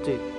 cek.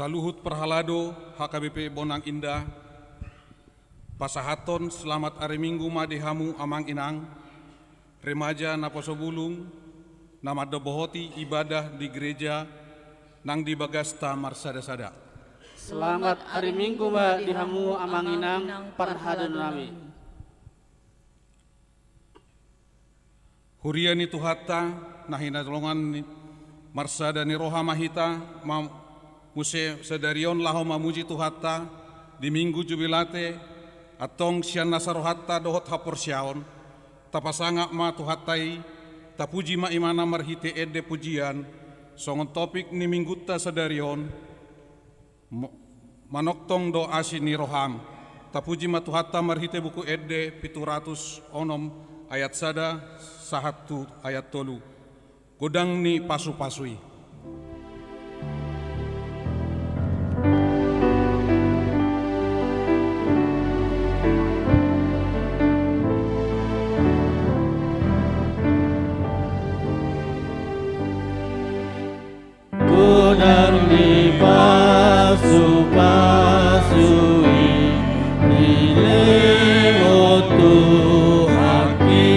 Saluhut Perhalado HKBP Bonang Indah, Pasahaton selamat hari Minggu Madehamu Amang Inang, remaja Naposo Bulung, nama dobohoti ibadah di gereja nang di Bagasta Marsada-sada. Selamat hari Minggu Madehamu Amang Inang parhadon nami. Huriani Tuhatta nahina tolongan Marsada ni Roha Mahita Muse sedarion laho mamuji Tuhatta di minggu jubilate atong sian nasarohatta dohot hapor siaon tapasanga ma Tuhattai tapuji ma imana marhite ede pujian songon topik ni minggutta sedarion manoktong do asini roham tapuji ma Tuhatta marhite buku ede 700 onom ayat sada sahatu ayat tolu godang ni pasu-pasui. Godang ni pasu-pasui nilai otu haki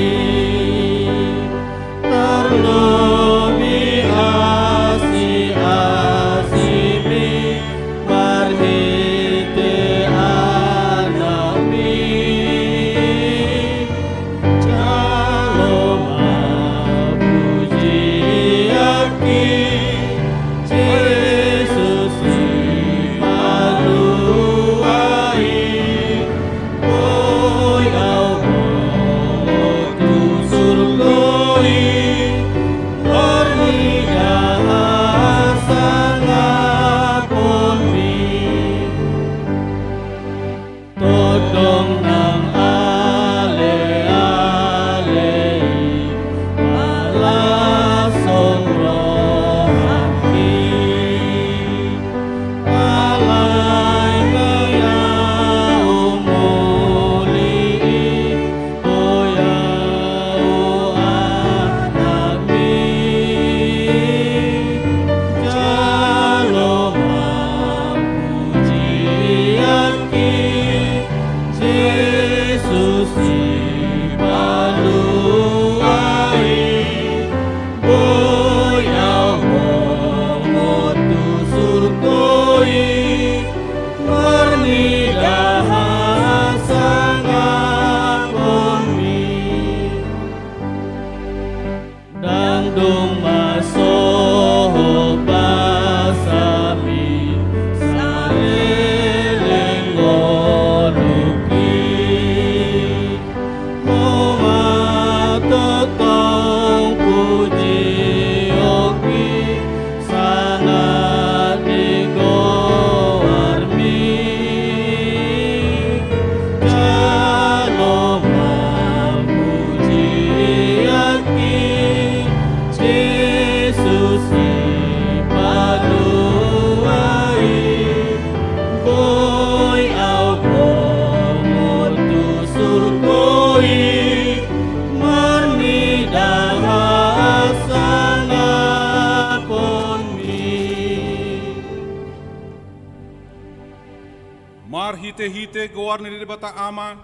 hite-hite goar ni debata ama,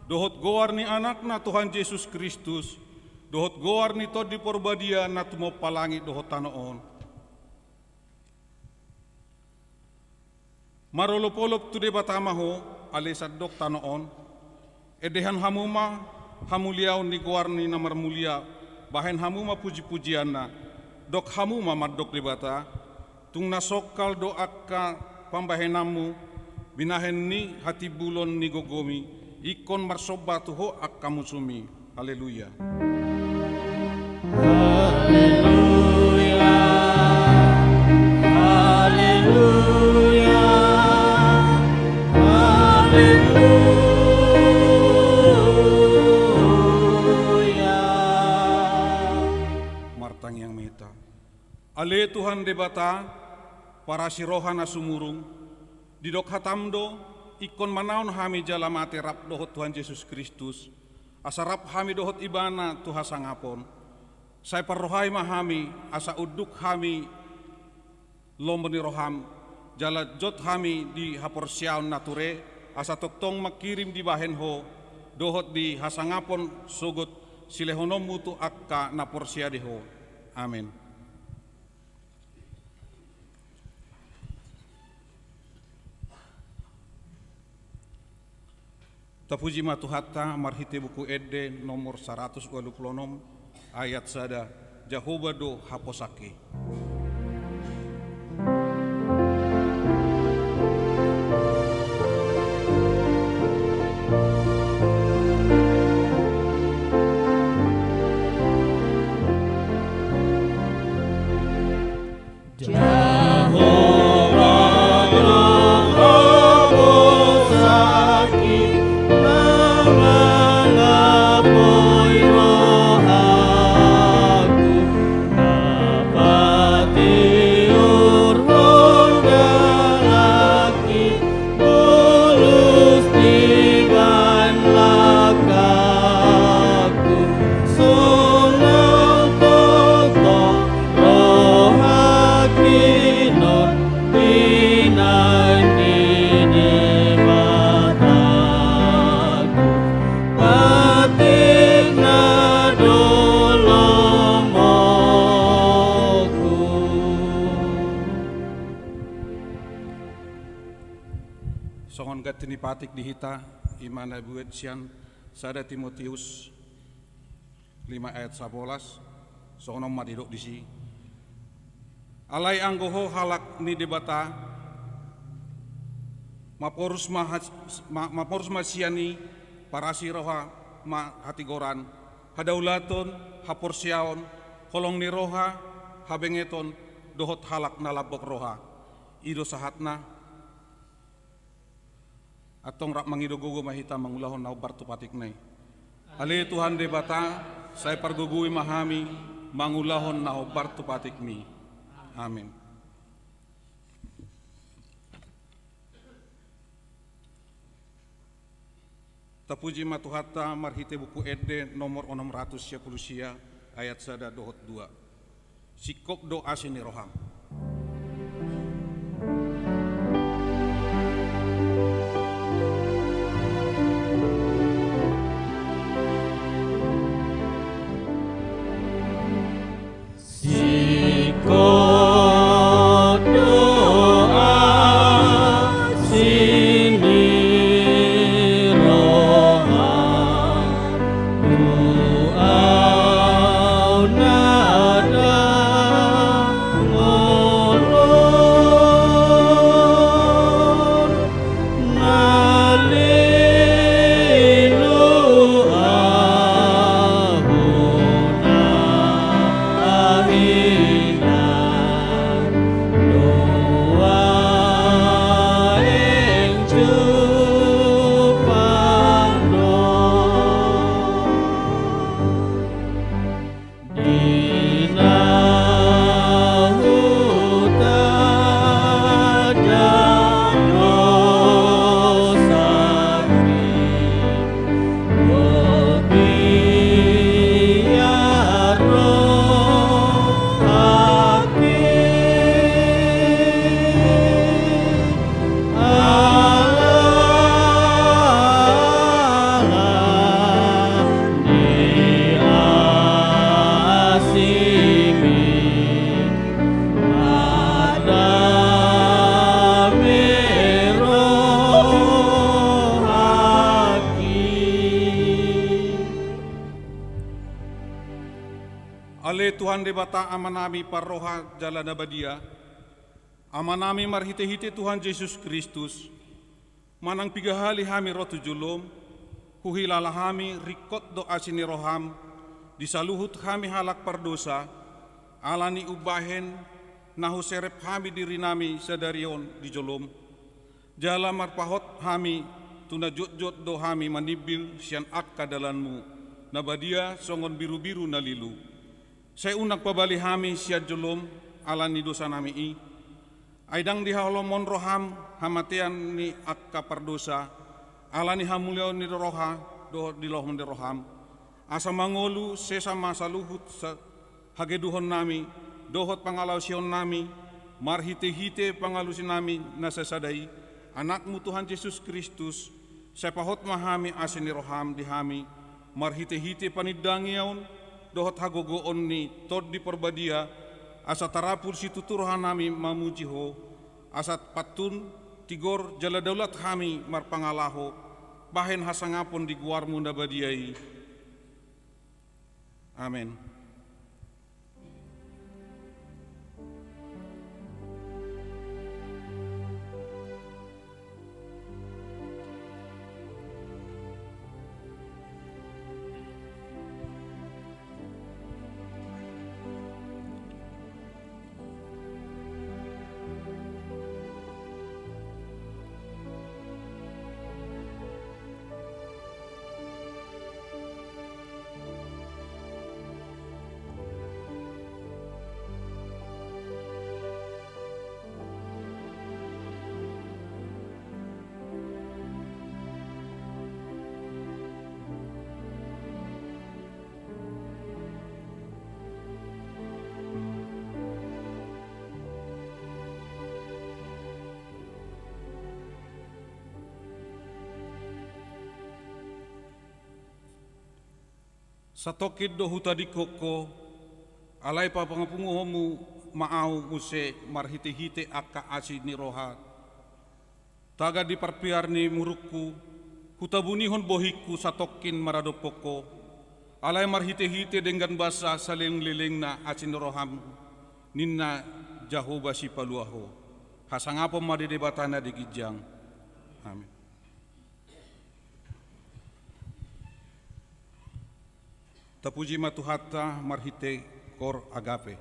dohot goar ni anak na Tuhan Yesus Kristus, dohot goar ni tod di porbadia na tumo palangi dohot tanoon. Marolopolop tu debata maho, alisadok tanoon, edehan hamuma, hamuliaw ni goar ni namar mulia, bahen hamuma puji-pujian na, dok hamuma madok debata, tung nasokal doak ka pambahenamu, binahen ni hati bulon ni gogomi, ikon marsoba tuho ak kamusumi. Haleluya. Haleluya. Haleluya. Haleluya. Martang yang meta. Ale Tuhan debata, para sirohan na sumurung, didok hatamdo, ikon manaon hami jalamate rap dohot Tuhan Yesus Kristus, asarap hami dohot ibana tuha sangapon, say parrohay mahami, asa uduk hami lomboni roham, jala jot hami di haporsyaon nature, asa toktong makirim di bahenho, dohot di hasangapon sugot silehonom mutu akka naporsya deho. Amin. Tapuji matuhatta marhite buku Ede nomor 126 ayat sada Jahoba do haposake. Songon gatini patik dihita imana buet sian sada Timotius 5 ayat 11 songon madidok disi alai anggoho halak ni debata maporus masiani parasi roha ma hatigoran hadaulaton haporsyaon kolong ni roha habengeton dohot halak nalabok roha ido sahatna atong rak mangidogogo mahita mangulahon na bartu patiknay. Ali Tuhan debata, saya pargugui mahami mangulahon na bartu patikmi. Amin. Tapuji matuhatta marhite buku Ede nomor 610 ayat sada dohot 2. Sikok do asini roham. Bale Tuhan debata amanami parroha jalan abadia, amanami marhite-hite Tuhan Yesus Kristus, manang pigahali hami rotu julum, huhilala hami rikot doa sini roham, disaluhut kami halak pardosa, alani ubahen, nahu serep hami diri nami sadarion di jolom, jala marpahot hami, tuna jot-jot do hami manibil sian akka dalanmu, nabadia songon biru-biru nalilu. Saya unak pabali hami sian jolom, alani dosa nami i, aidang dihalomon roham, hamatean ni akka pardosa, alani hamulion ni roha, do dilohon di roham, asa mangolu sesama saluhut sa hageduhon nami, dohot pangalausion nami, marhite-hite pangalusin nami nasasadai, anakmu Tuhan Yesus Kristus, sepahot mahami asini roham dihami, marhite-hite panidangiaun, dohot hagogoon ni tod di perbadia, asa tarapul si tuturuhan nami mamujiho, asat patun tigor jala daulat kami marpangalaho, bahen hasangapon di guarmu nabadiai. Amin. Satokid do hutadi koko, alai pa pangapunguhomu maau muse marhite-hite akka asi ni roha. Taga di parpiar ni murukku, hutabunihon bohiku satokin maradopoko, alai marhite-hite dengan basa saling liling na asi ni roham, ninna Jahoba si paluaho, hasangapom madidebatana di gijang. Amin. Tapuji matuhatta marhite kor agape.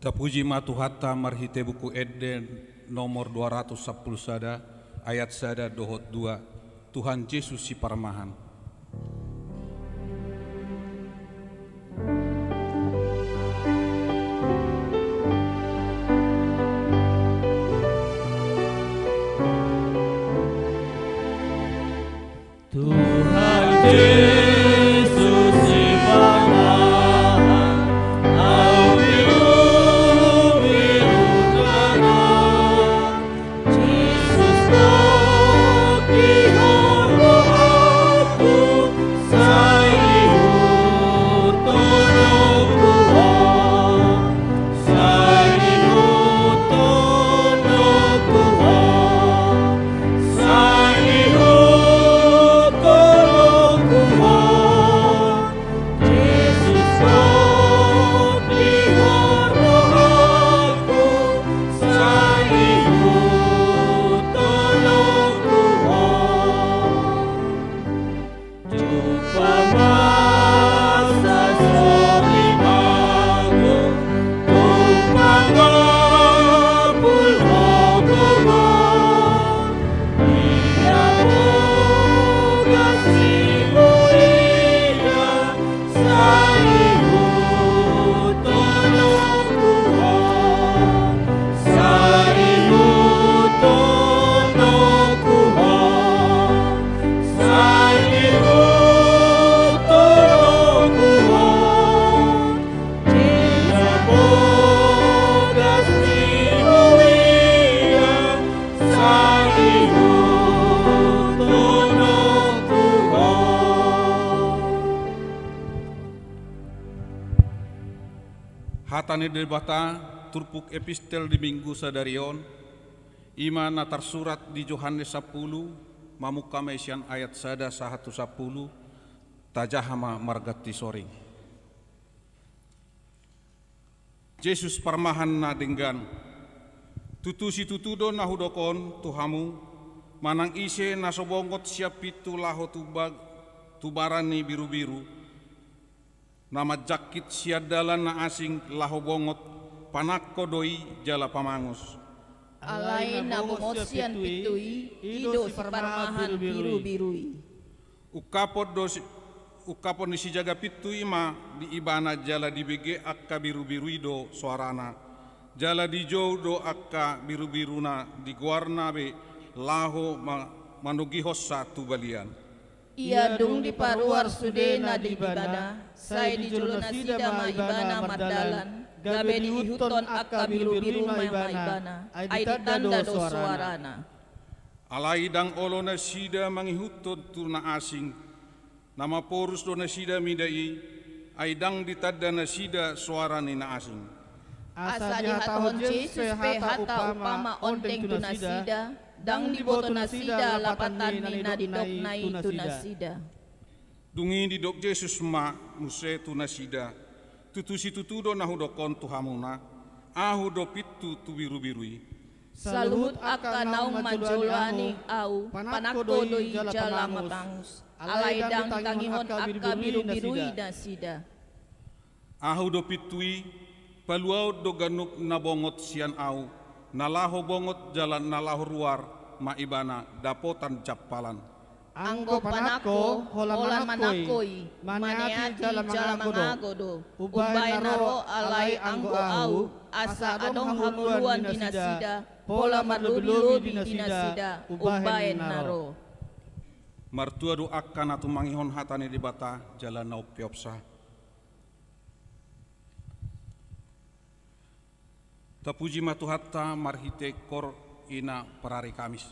Tapuji matuhatta marhite buku Eden nomor 210 sada ayat sada dohot 2. Tuhan Yesus si Parmahan. Tuhan Yesus si Parmahan, au biru-biru danau, Yesus tak dihormat aku, sayur tolong Tuhan, sayur tolong Tuhan, sayur Hatane debata turpuk epistel di minggu sadarion iman natar surat di Yohanes 10 mamuka mesian ayat sada 110 tajahama margati soring. Yesus Parmahan na denggan tutusi tutudo na hudokon tuhamu manang ise nasobongot siap pitu laho tubarani biru-biru nama jakit siadalan na asing laho bongot panakko doi jala pamangus. Alai na bumosian pitui ido si Parmahan biru-birui. Ukapon ni si jaga pitui ma di ibana jala di bege akka biru-birui do suarana. Jala di jou do akka biru-biruna di guarna be laho manugi hossa tu balian. Ia dung di paruar sudena di ibana, saya di juluna sida ma ibana mardalan, gabe di huton akka biru-biru ma ibana, ay ditanda do suarana. Alai dang olona sida mangihuton tu na asing, nama porus do na sida midai, ay dang ditanda na sida suarani na asing. Asa di hatahon Yesus pe hata upama onteng tu na sida, dang diboto na sida lapatan ni na didok na itu na sida. Dungi didok Yesus ma muse tu na sida. Tutusi tutudo na hudokon tuhamuna. Ahu do pitu tu biru-birui. Saluhut akka naung majulani au panakko doi jala matangus. Alai dang tangihon akka biru-birui na sida. Ahu do pitui paluau do ganuk na bongot sian au. Nalaho bongot jalan nalaho ruar maibana dapotan capalan. Anggo panako holan manakoi maneati jala mangagodo ubay naro alai anggo au asa adong hamuluan dinasida pola marlubi dinasida ubay naro. Martua do akan atu mangihon hatane di bata jalan na upiopsa. Tapuji matuhatta marhite kor ina parari Kamis.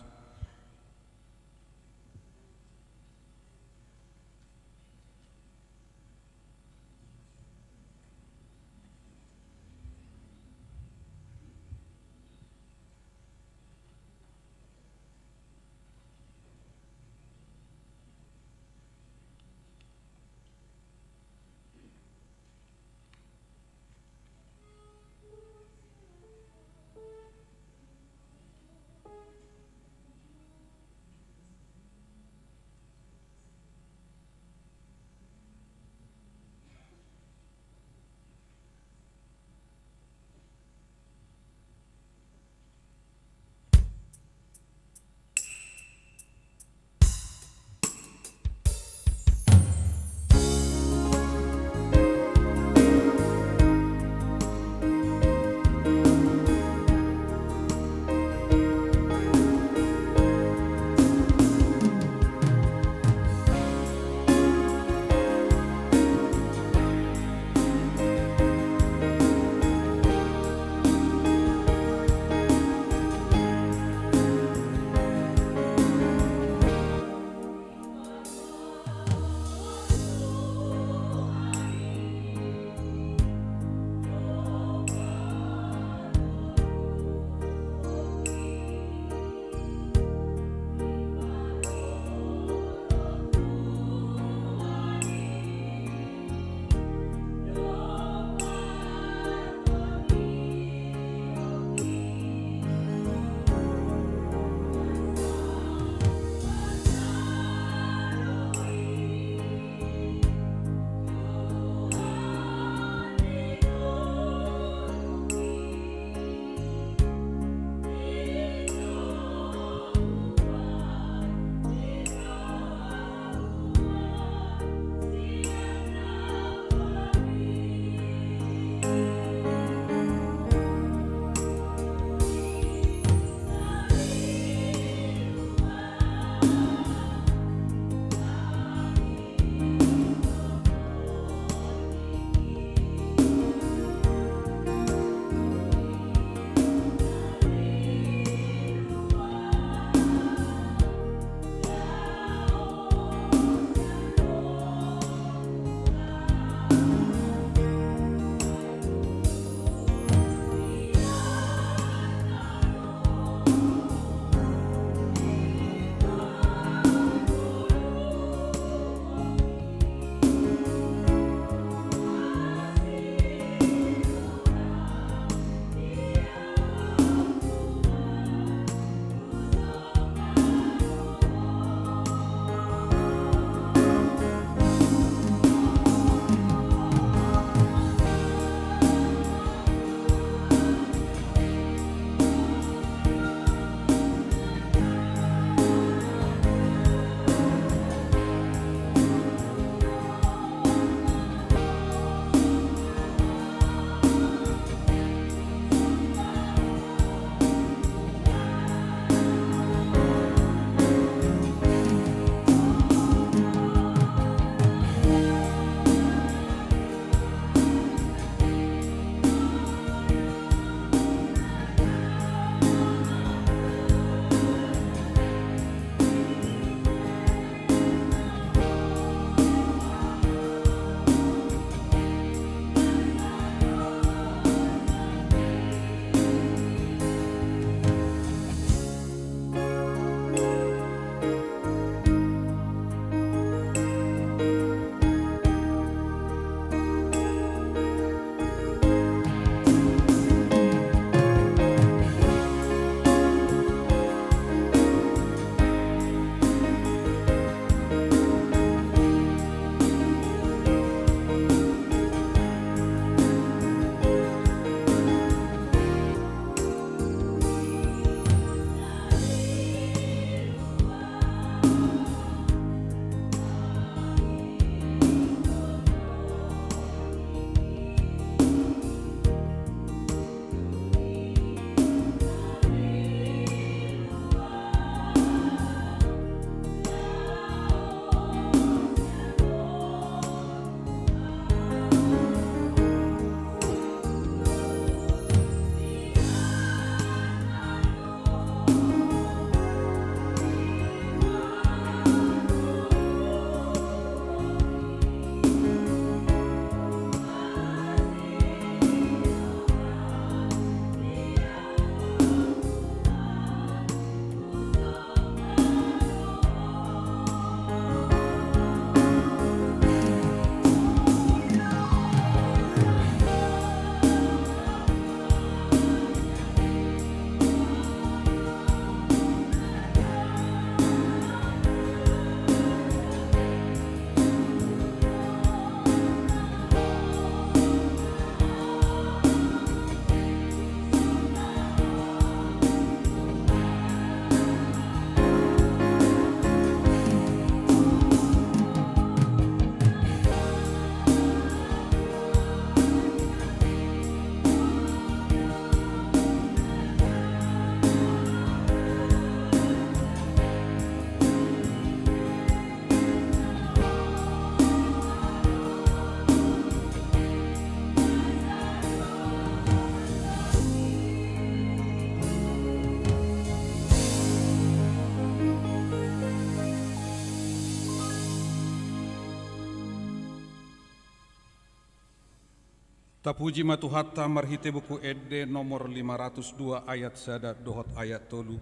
Tapuji matuhatta marhite buku edde nomor 502 ayat sada dohot ayat tolu.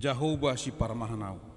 Jahoba si parmahanau.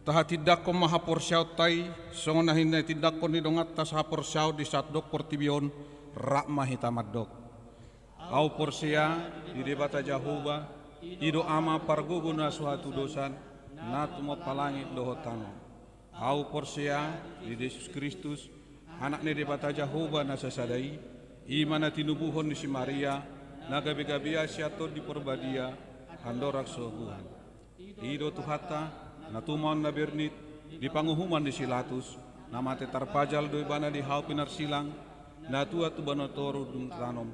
taha tidak ko mahaporsiaw tay, songon nahin na tidak ko nidongat tas haporsiaw di satdok portibion, rak mahitamadok. Au porsia, di debata Jahoba, ido ama parguguna suatu dosan, natumo palangit dohotano. Au porsia, di Yesus Kristus, anak ni debata Jahoba nasasadai, imana tinubuhon ni si Maria, nagabi-gabia siato di porbadia, handorak soguhan. Ido tuhata, natuman na bernit, di panguhuman di silatus, namate tarpajal do ibana di hau pinar silang, natua tu banotoru dung ranom,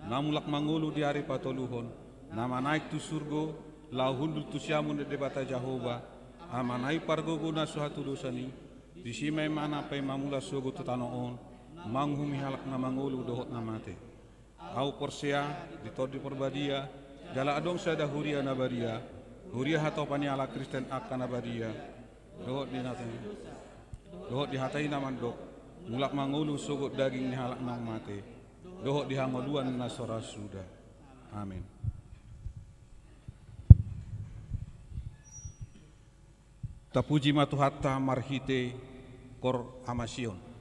namulak mangulu di hari patoluhon, nama naik tu surgo, lau hundul tu siamun di debata Jahoba, ama naik pargoguna suatu dosani, di simai mana pay mamula sugo tu tanoon, manghumi halak na mangulu dohot namate. Au porsia, di tordi porbadia, jala adong sada huria nabaria, huria hatau paniala Kristen akan nabaria, dohot di natani, dohot di hatai namandok, mulak mangulu sugut daging ni halak nang mate, dohot di hangoduan nasora sudah. Amin. Tapuji matuhatta marhite kor amasion.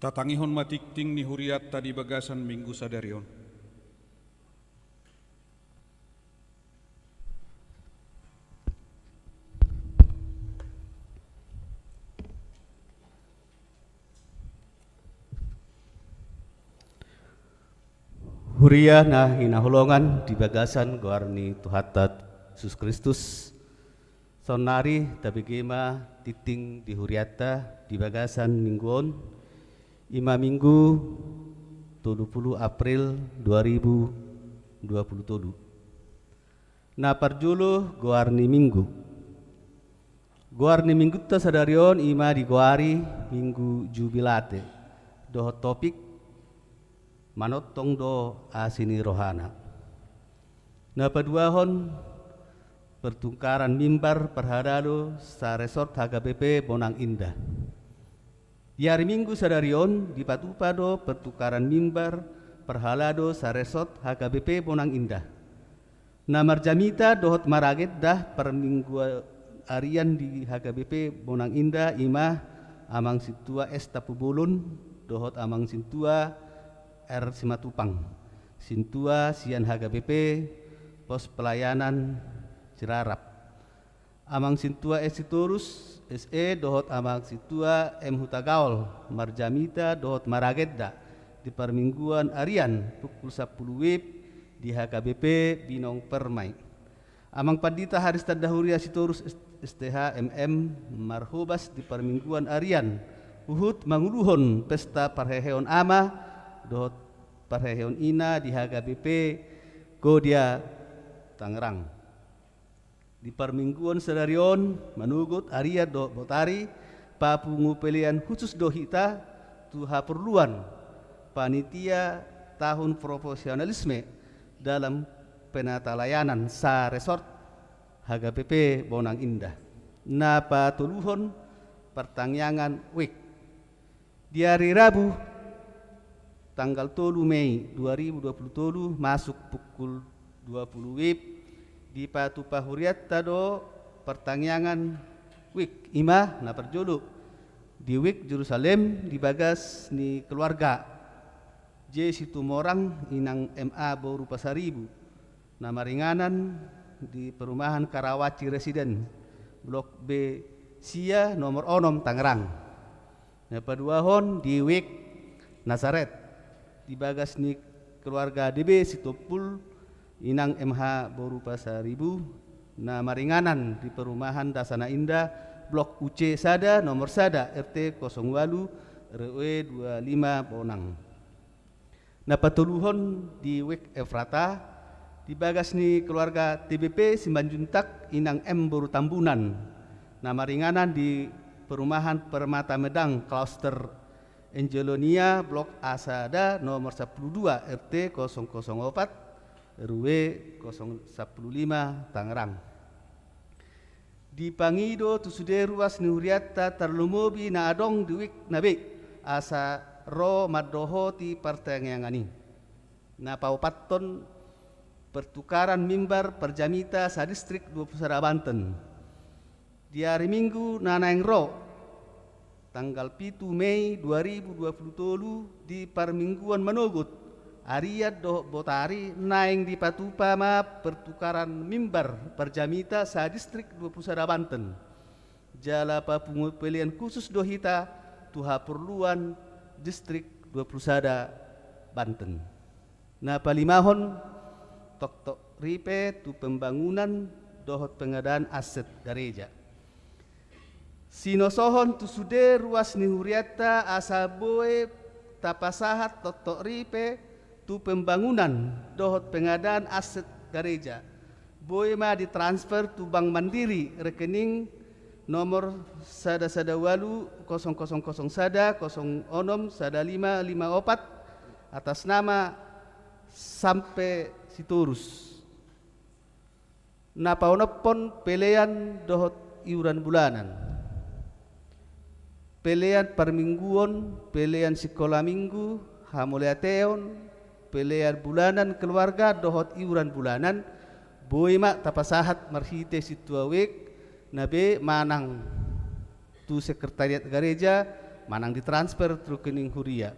Tatangihon matikting ni huriat tadi bagasan minggu sadarion. Huria na hinahulongan di bagasan goarni Tuhatat Yesus Kristus. Sonari tabigema titing di huriata di bagasan mingguon ima minggu 30 April 2027. Na parjulu goarni minggu. Goarni minggu ta sadarion ima di goari minggu jubilate. Doh topik manotong do asini rohana. Na paduahon pertukaran mimbar perhadalo sa resort HKBP Bonang Indah. Di hari Minggu sadarion di patupado pertukaran mimbar perhalado sa resort HKBP Bonang Indah. Na marjamita dohot maraget dah per minggu arian di HKBP Bonang Indah ima amang situa es tapubulun dohot amang sintua R Simatupang. Sintua sian HKBP pos pelayanan Cirarap. Amang sintua Siturus SE dohot amang situa M Hutagaol marjamita dohot maragedda di permingguan arian pukul 10 WIB di HKBP Binong Permai. Amang pandita Haris Tadahuria Siturus STH MM marhubas di permingguan arian uhut manguluhon pesta parheheon ama dohot parheheon ina di HKBP Godia Tangerang. Di permingguan sadarion manugut Arya do Botari papungu pilihan khusus dohita tuha perluan panitia tahun profesionalisme dalam penata layanan sa resort HKBP Bonang Indah. Na patuluhon pertangyangan week di hari Rabu tanggal 3 Mei 2027 masuk pukul 20 WIB di Patupa Huriat tado pertangyangan wik ima na perjulu di wik Jerusalem di bagas ni keluarga J Situmorang inang MA Boru Pasaribu na maringanan di perumahan Karawaci Residen Blok B Sia nomor 6 Tangerang. Na paduahon di wik Nazaret di bagas ni keluarga DB Situpul inang MH Boru Pasaribu na maringanan di perumahan Dasana Indah Blok UC Sada nomor Sada RT 08 RW 25 Bonang. Na patuluhon di Wek Efrata di bagas ni keluarga TBP Simbanjuntak inang M Boru Tambunan na maringanan di perumahan Permata Medang Cluster Angelonia Blok A Sada nomor 12 RT 004 RW 015 Tangerang. Di Pangido tusude ruas nuriata terlumobi na adong duwik nabi asa ro madoho ti pertangangani. Na paupaton pertukaran mimbar perjamita sa distrik 20 Banten. Di hari Minggu nanaeng ro tanggal 7 Mei 2027 di permingguan manogut Arya do Botari naing di Patupa ma pertukaran mimbar perjamita sa distrik 20 Banten. Jala papungu pilihan khusus dohita tuha perluan distrik 20 Banten. Na palimahon tok ripe tu pembangunan dohot pengadaan aset gereja. Sinosohon tu sude ruas ni huriata asaboe tapasahat tok ripe tu pembangunan dohot pengadaan aset gereja. Boy ma ditransfer tu Bank Mandiri rekening nomor sada walu 0001 06 sada 554 atas nama sampai Siturus. Na paunopon pelean dohot iuran bulanan. Pelean permingguan, pelean sekolah minggu, hamuleateon, pelean bulanan keluarga dohot iuran bulanan boy mak tapasahat marhite situa wek nabe manang tu sekretariat gereja manang ditransfer trukening huria.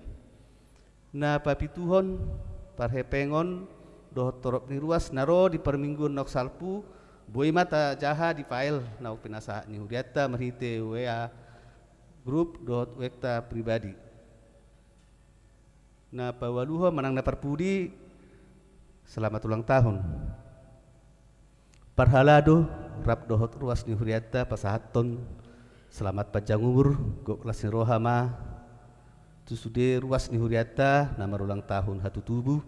Na papituhon parhepengon dohot torop ni ruas naro di permingguan nok salpu boi mata jaha di file nauk pinasa ni huriata merhite WA grup dohot wekta pribadi. Na pawaluho manang na parpudi selamat ulang tahun. Parhalado rap dohot ruas ni huriata pasahaton selamat panjang umur go kelas ni rohama tusude ruas ni huriata na marulang tahun hatu tubuh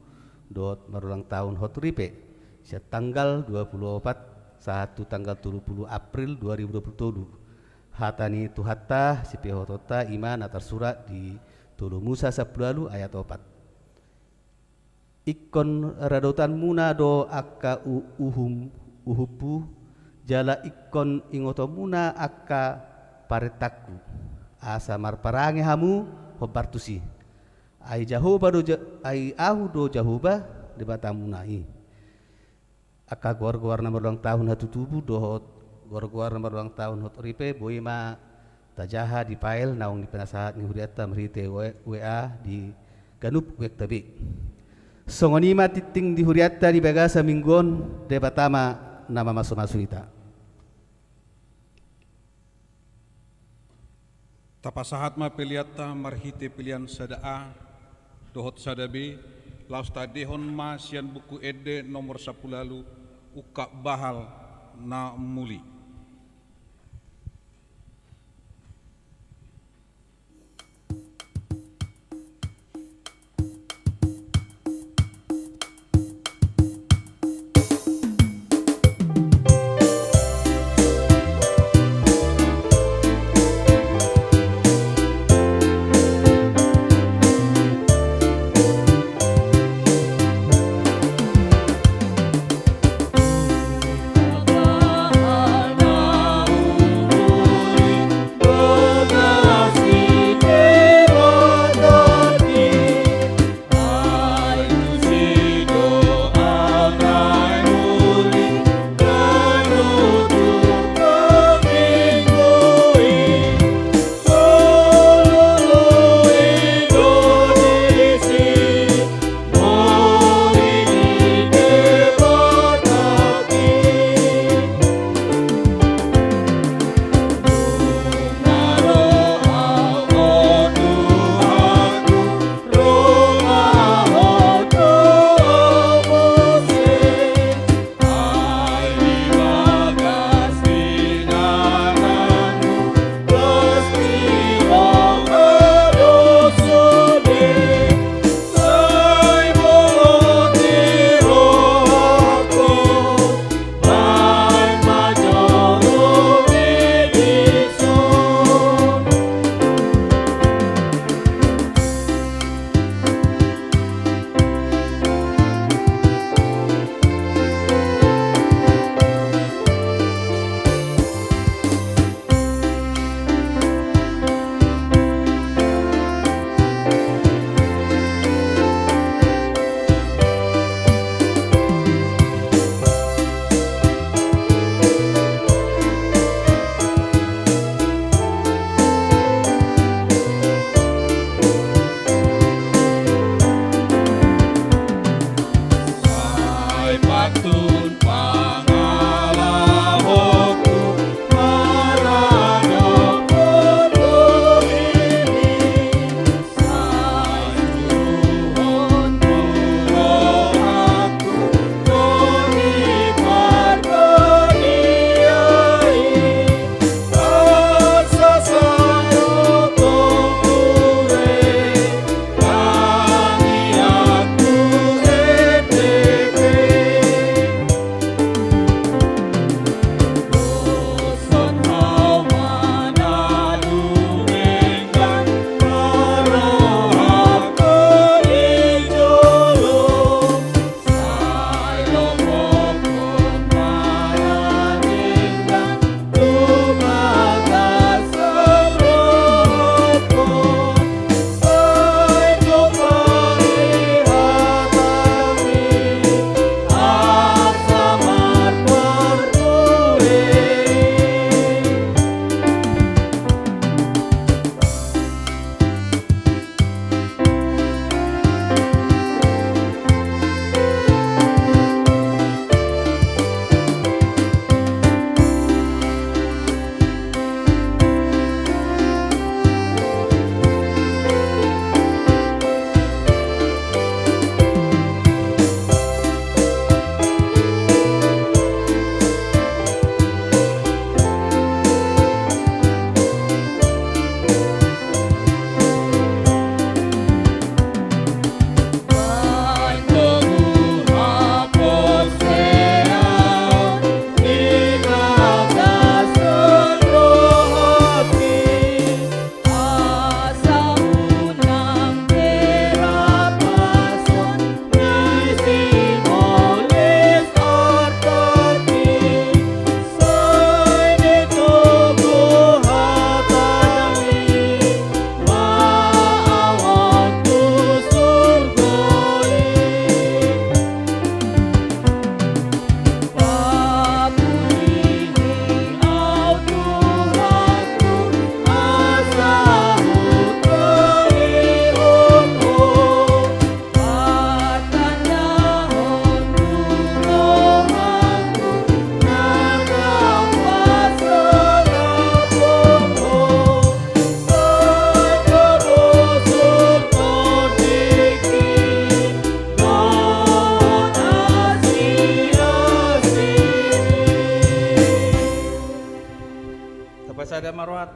dot marulang tahun hot ripe sia tanggal 24 satu tanggal 30 April 2027 hatani tuhata si pihotota iman atar surat di Tulu Musa 10 ayat 4 ikon radotan muna do akka uhupu jala ikon ingoto muna akka paretaku asa marparange hamu hobartusi ai jahoba do ai ahu do jahoba di batamunai aka gor-gor nomor ulang tahun hatu tubuh dohot gor-gor nomor ulang tahun hot ripe boima tajaha di file naung di penasahat ni huriata merite WA di ganup wek tabi songonima titing di huriata di bagasa mingguon de batama nama masu-masuita Tapasahat ma piliata marhite pilihan sada A dohot sada B laus tadehon ma sian buku ede nomor 10 uka bahal na muli. Mahal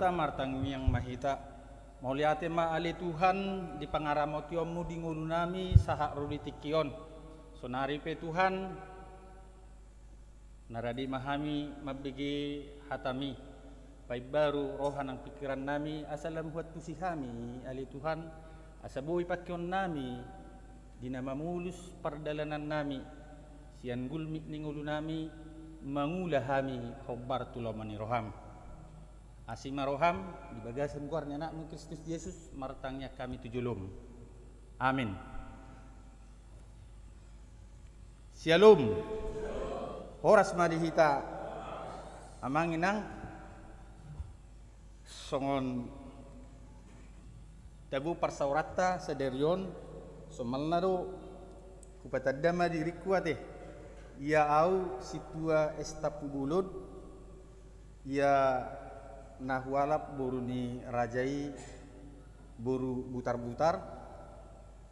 Tuhatta martang yang mahita. Mauliate ma ali Tuhan di pangaramotiomu di ngulu nami sahak ruditikion. Sonari pe Tuhan naradi mahami mabigi hatami. Baik baru rohanang pikiran nami asalam buat tusihami ali Tuhan asabuhi pakion nami dina mamulus perdalanan nami sian gulmik ning ulu nami mangulahami khobar tulamani roham. Asima roham di bagasan guarnya anakmu Kristus Yesus martangnya kami tujulum. Amin. Shalom. Horas madihita amanginang songon tabu parsaurata saderion somalnado kupatadama dirikuate ia au situa estapubulud ia nahualap boru ni rajai boru butar-butar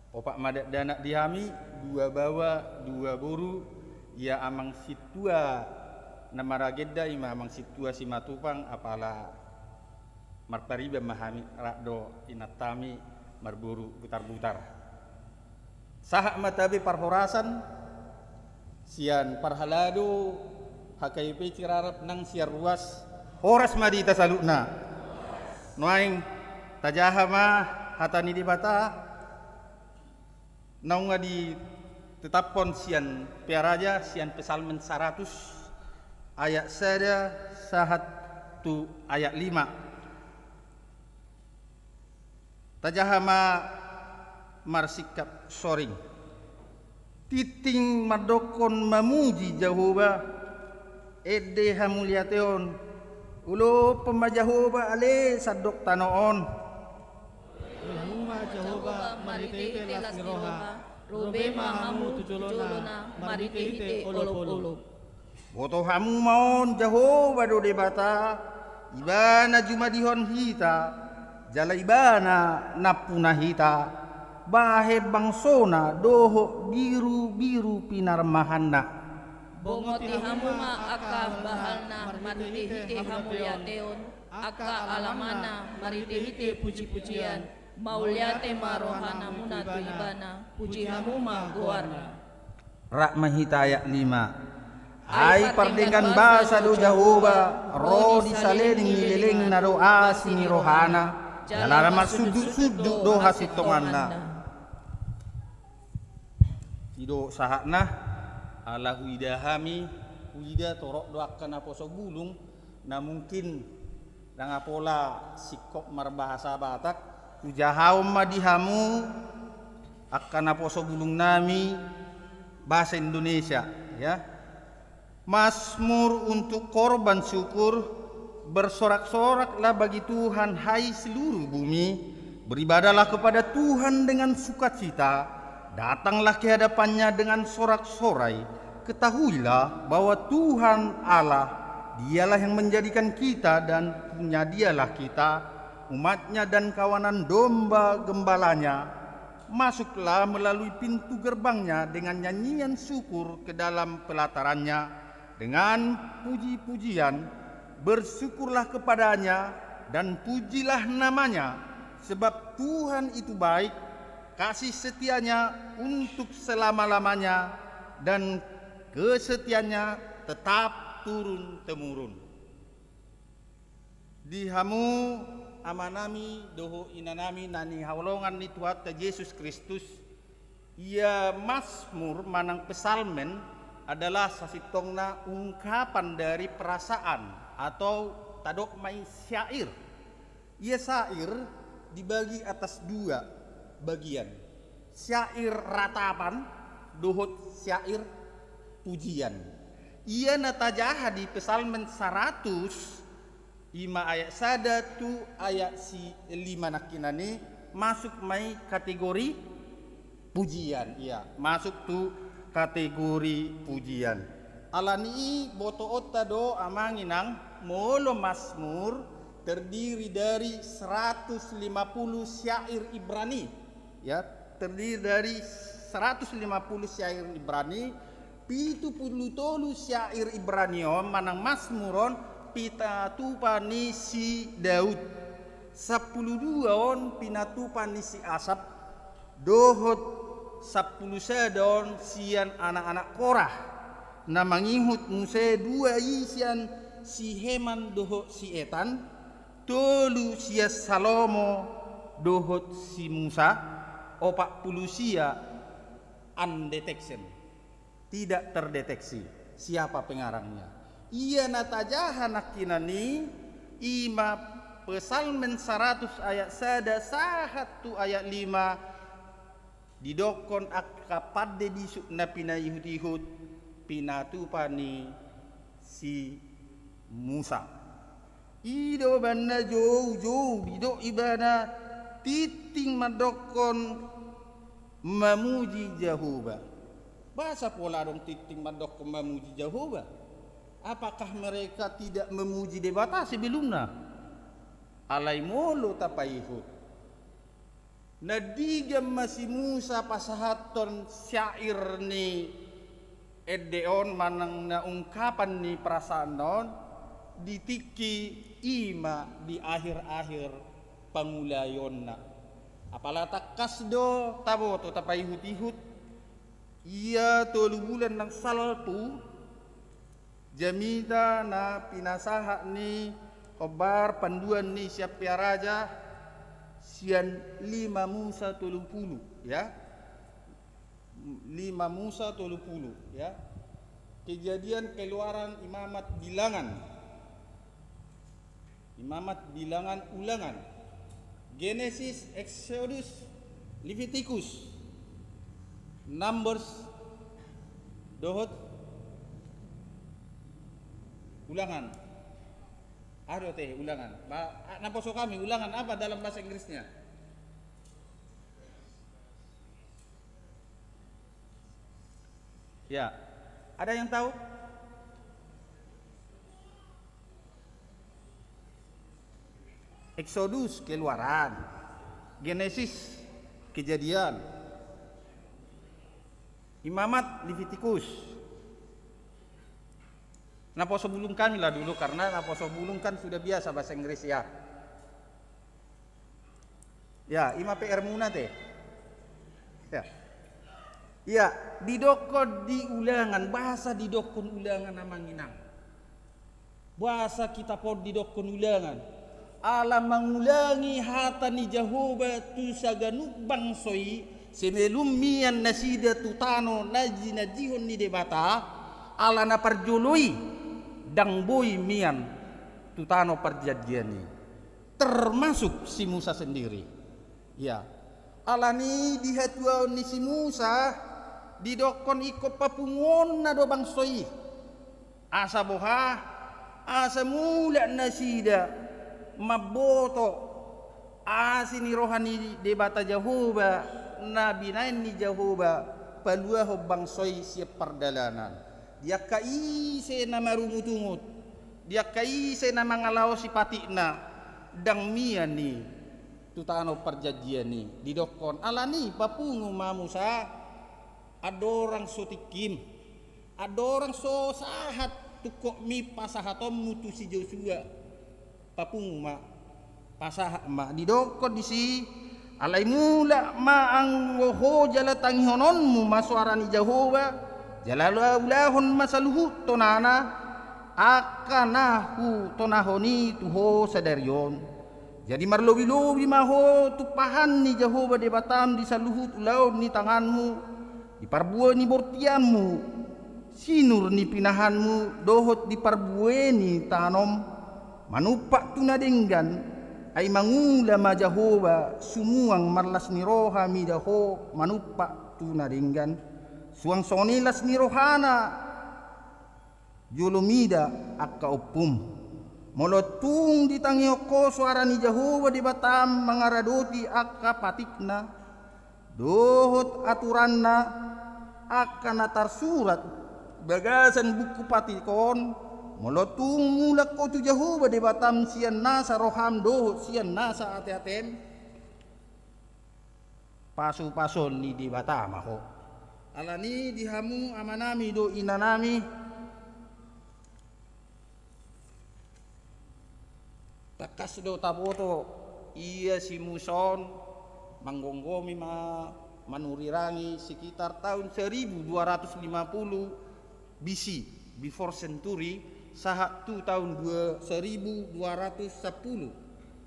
opak madat danak dihami dua bawa dua boru ia amang situa nama ragedda ima amang situa si matupang apala marpariba mahami rakdo inatami marburu butar-butar sahak matabi parhorasan sian parhalado hakaipe cirarap nang siar ruas horas madita salutna noaing tajahama hatani di bata naunga di tetapon sian piaraja sian pesalmen 100 ayat sada sahat tu ayat 5 tajahama marsikap soring titing madokon mamuji Jehovah ede hamuliateon ulo pemajahoba ale sadok tanoon Yahuma Jehovah maritete las niroha robe mahamu tujolona maritete olop-olop boto hamu maon Jehovah do debata ibana jumadihon hita jala ibana napuna hita bahe bangsona doho biru-biru pinarmahanna bongoti hamuma aka bahalna maritehite hamuliateon aka alamana maritehite puji-pujian mauliate marohana muna tuibana puji hamuma guarna rak mahita ayat 5 ai pardengkan bahasa do Jehovah roh disalening nilileng na doa sini rohana jalara marsuduk-suduk doha sitonganna sido sahakna ala huidahami huida torok doakan aposo bulung na mungkin dangapola sikop marbahasa Batak ujahau madihamu akan aposo bulung nami bahasa Indonesia ya Mazmur untuk korban syukur bersorak-soraklah bagi Tuhan hai seluruh bumi beribadahlah kepada Tuhan dengan sukacita datanglah ke hadapannya dengan sorak-sorai ketahuilah bahwa Tuhan Allah dialah yang menjadikan kita dan punya dialah kita umatnya dan kawanan domba gembalanya masuklah melalui pintu gerbangnya dengan nyanyian syukur ke dalam pelatarannya dengan puji-pujian bersyukurlah kepadanya dan pujilah namanya sebab Tuhan itu baik kasih setianya untuk selama-lamanya dan kesetiaannya tetap turun-temurun. Dihamu amanami doho inanami nani haulongan ni Tuhatta Yesus Kristus. Ia Mazmur manang pesalmen adalah sasitongna ungkapan dari perasaan atau tadok mai syair. Ia syair dibagi atas dua bagian. Syair ratapan dohot syair pujian. Ia natajaha di pesalmen 100 ima ayat sada tu ayat si 5 nakinani masuk mai kategori pujian. Iya, masuk tu kategori pujian. Alani boto otta do amanginang molo Mazmur terdiri dari 150 syair Ibrani. Ya, terdiri dari 150 syair Ibrani, 70 syair Ibranion manang Mazmuron pinatupan ni si Daud 12 on pinatupan ni si Asap dohot 10 sadon sian anak-anak Korah na mangihut Musa 2 isian si Heman dohot si Etan 3 sia Salomo dohot si Musa 40 sia undetection tidak terdeteksi siapa pengarangnya. Ia natajahan nakinani ima Pesalmen 100 ayat 1 ayat 5 didokon akapade disuk na pinayihut-ihut pinatupani si Musa. Ido bana jauh-jauh bido ibana titing madokon memuji Jehovah. Bahasa pola dong titing madokon memuji Jehovah. Apakah mereka tidak memuji debata sebelumnya? Alai molo tapaihut. Nadigam masih Musa pasahaton syair ni edeon manang na ungkapan ni perasaan non ditiki ima di akhir-akhir pangulayonna. Apala takas do tabo to tapaihut-ihut. Ia 3 bulan ng salpu jamita na pinasaha ni Kobar panduan ni siapia raja sian 5 Musa 30 ya 5 Musa 30 ya. Kejadian Keluaran Imamat Bilangan Ulangan Genesis, Exodus, Leviticus, Numbers, dohot Ulangan. Aduh teh ulangan. Naposo kami ulangan apa dalam bahasa Inggrisnya? Ya, ada yang tahu? Exodus Keluaran, Genesis Kejadian, Imamat Leviticus. Naposo bulung kami lah dulu karena naposo bulung kan sudah biasa bahasa Inggris ya. Ya, ima PR muna teh. Ya. Ya, didokon di ulangan, bahasa didokon ulangan namanginang. Bahasa kita pod didokon ulangan. Alam mengulangi hatani Jehovah tu saganuk bangsoi sebelum mian nasida tutano najihon ni debata ala na parjului dang boy mian tutano perjanjian ni termasuk si Musa sendiri ya alani dihatuan ni si Musa didokon iko papungon na do bangsoi asa boha asa mula nasida maboto asini rohani debata Jehovah nabi nain ni Jehovah paluaho bangsoi siap perdalanan. Dia kaise na marumutungot. Dia kaise na mangalao si patikna. Dang mian ni. Tutano perjanjian ni. Didokon. Alani papungu mamusa. Adorang so tikim. Adorang so sahat. Tukok mi pasahatom mutu si Joshua. Papungu ma. Pasahat ma. Didokon di si. Alay mula ma ang woho jalatang hononmu masuara ni Jehovah. Jalalulahun masaluhu tonana akanahu tonahoni tuho sadaryon. Jadi marlobi-lobi maho tupahan ni Jehovah debatam di saluhut ulaun ni tanganmu di parbuan ni bortianmu sinur ni pinahanmu dohot di parbueni tanom manupak tunadenggan ay mangula ma Jehovah sumuang marlas ni roha midaho manupak tunadenggan suang sonilas ni rohana julumida akka upum molotung ditangioko suara ni Jehovah di batam mangaradoti akka patikna dohot aturanna akka natar surat bagasan buku patikon molotung mulak ko tu Jehovah di batam sian nasa roham dohot sian nasa ate-aten pasu-pason ni di batam ako alani dihamu amanami do inanami takas do taboto iya si muson manggonggomi manurirangi sekitar tahun 1250 BC before century saha tu tahun 1210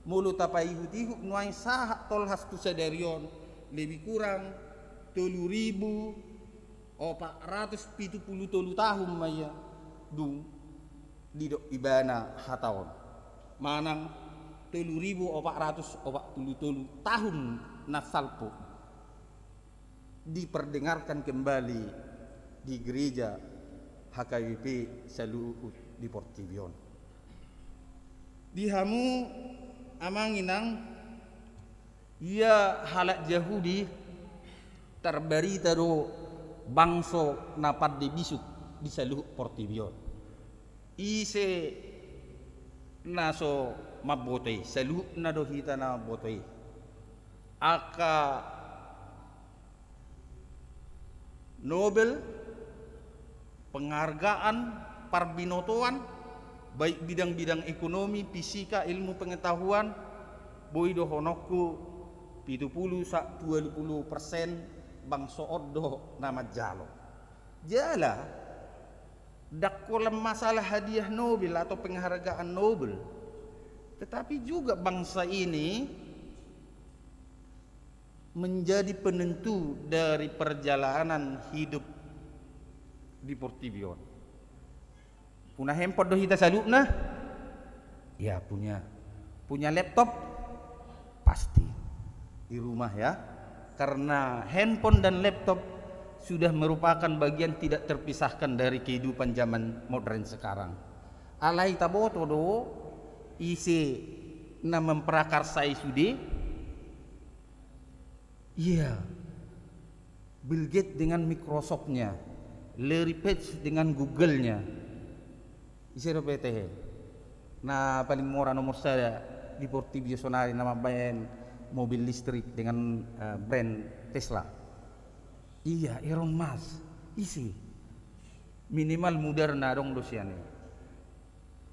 mulu tapai ihut nuai saha tol hastu sadarion lebih kurang 3.470 tahun maya dung didok ibana hataon manang 3.440 tahun nasalpo diperdengarkan kembali di gereja HKBP Saluhut di Portivion. Dihamu amanginang ia halak Yahudi terberita do bangso napad di bisuk di Saluhut Portivion. Ise naso mabotoi Saluhut na do hita na botoi aka Nobel penghargaan parbinotoan baik bidang-bidang ekonomi, fisika, ilmu pengetahuan boi do honokku 70-20% bangso oddo nama jalo jala dakolam masalah hadiah Nobel atau penghargaan Nobel, tetapi juga bangsa ini menjadi penentu dari perjalanan hidup di Portivion. Punya handphone do hita Saluhut nah? Ya punya. Punya laptop? Pasti di rumah ya. Karena handphone dan laptop sudah merupakan bagian tidak terpisahkan dari kehidupan zaman modern sekarang. Alai taboto do isi na memprakarsai sude. Iya, Bill Gates dengan Microsoft-nya, Larry Page dengan Google-nya. Isi PT. Nah, paling murah nomor saya di Portivion Sonari nama brand mobil listrik dengan brand Tesla. Iya, Elon Musk. Isi minimal Moderna dong dosiane.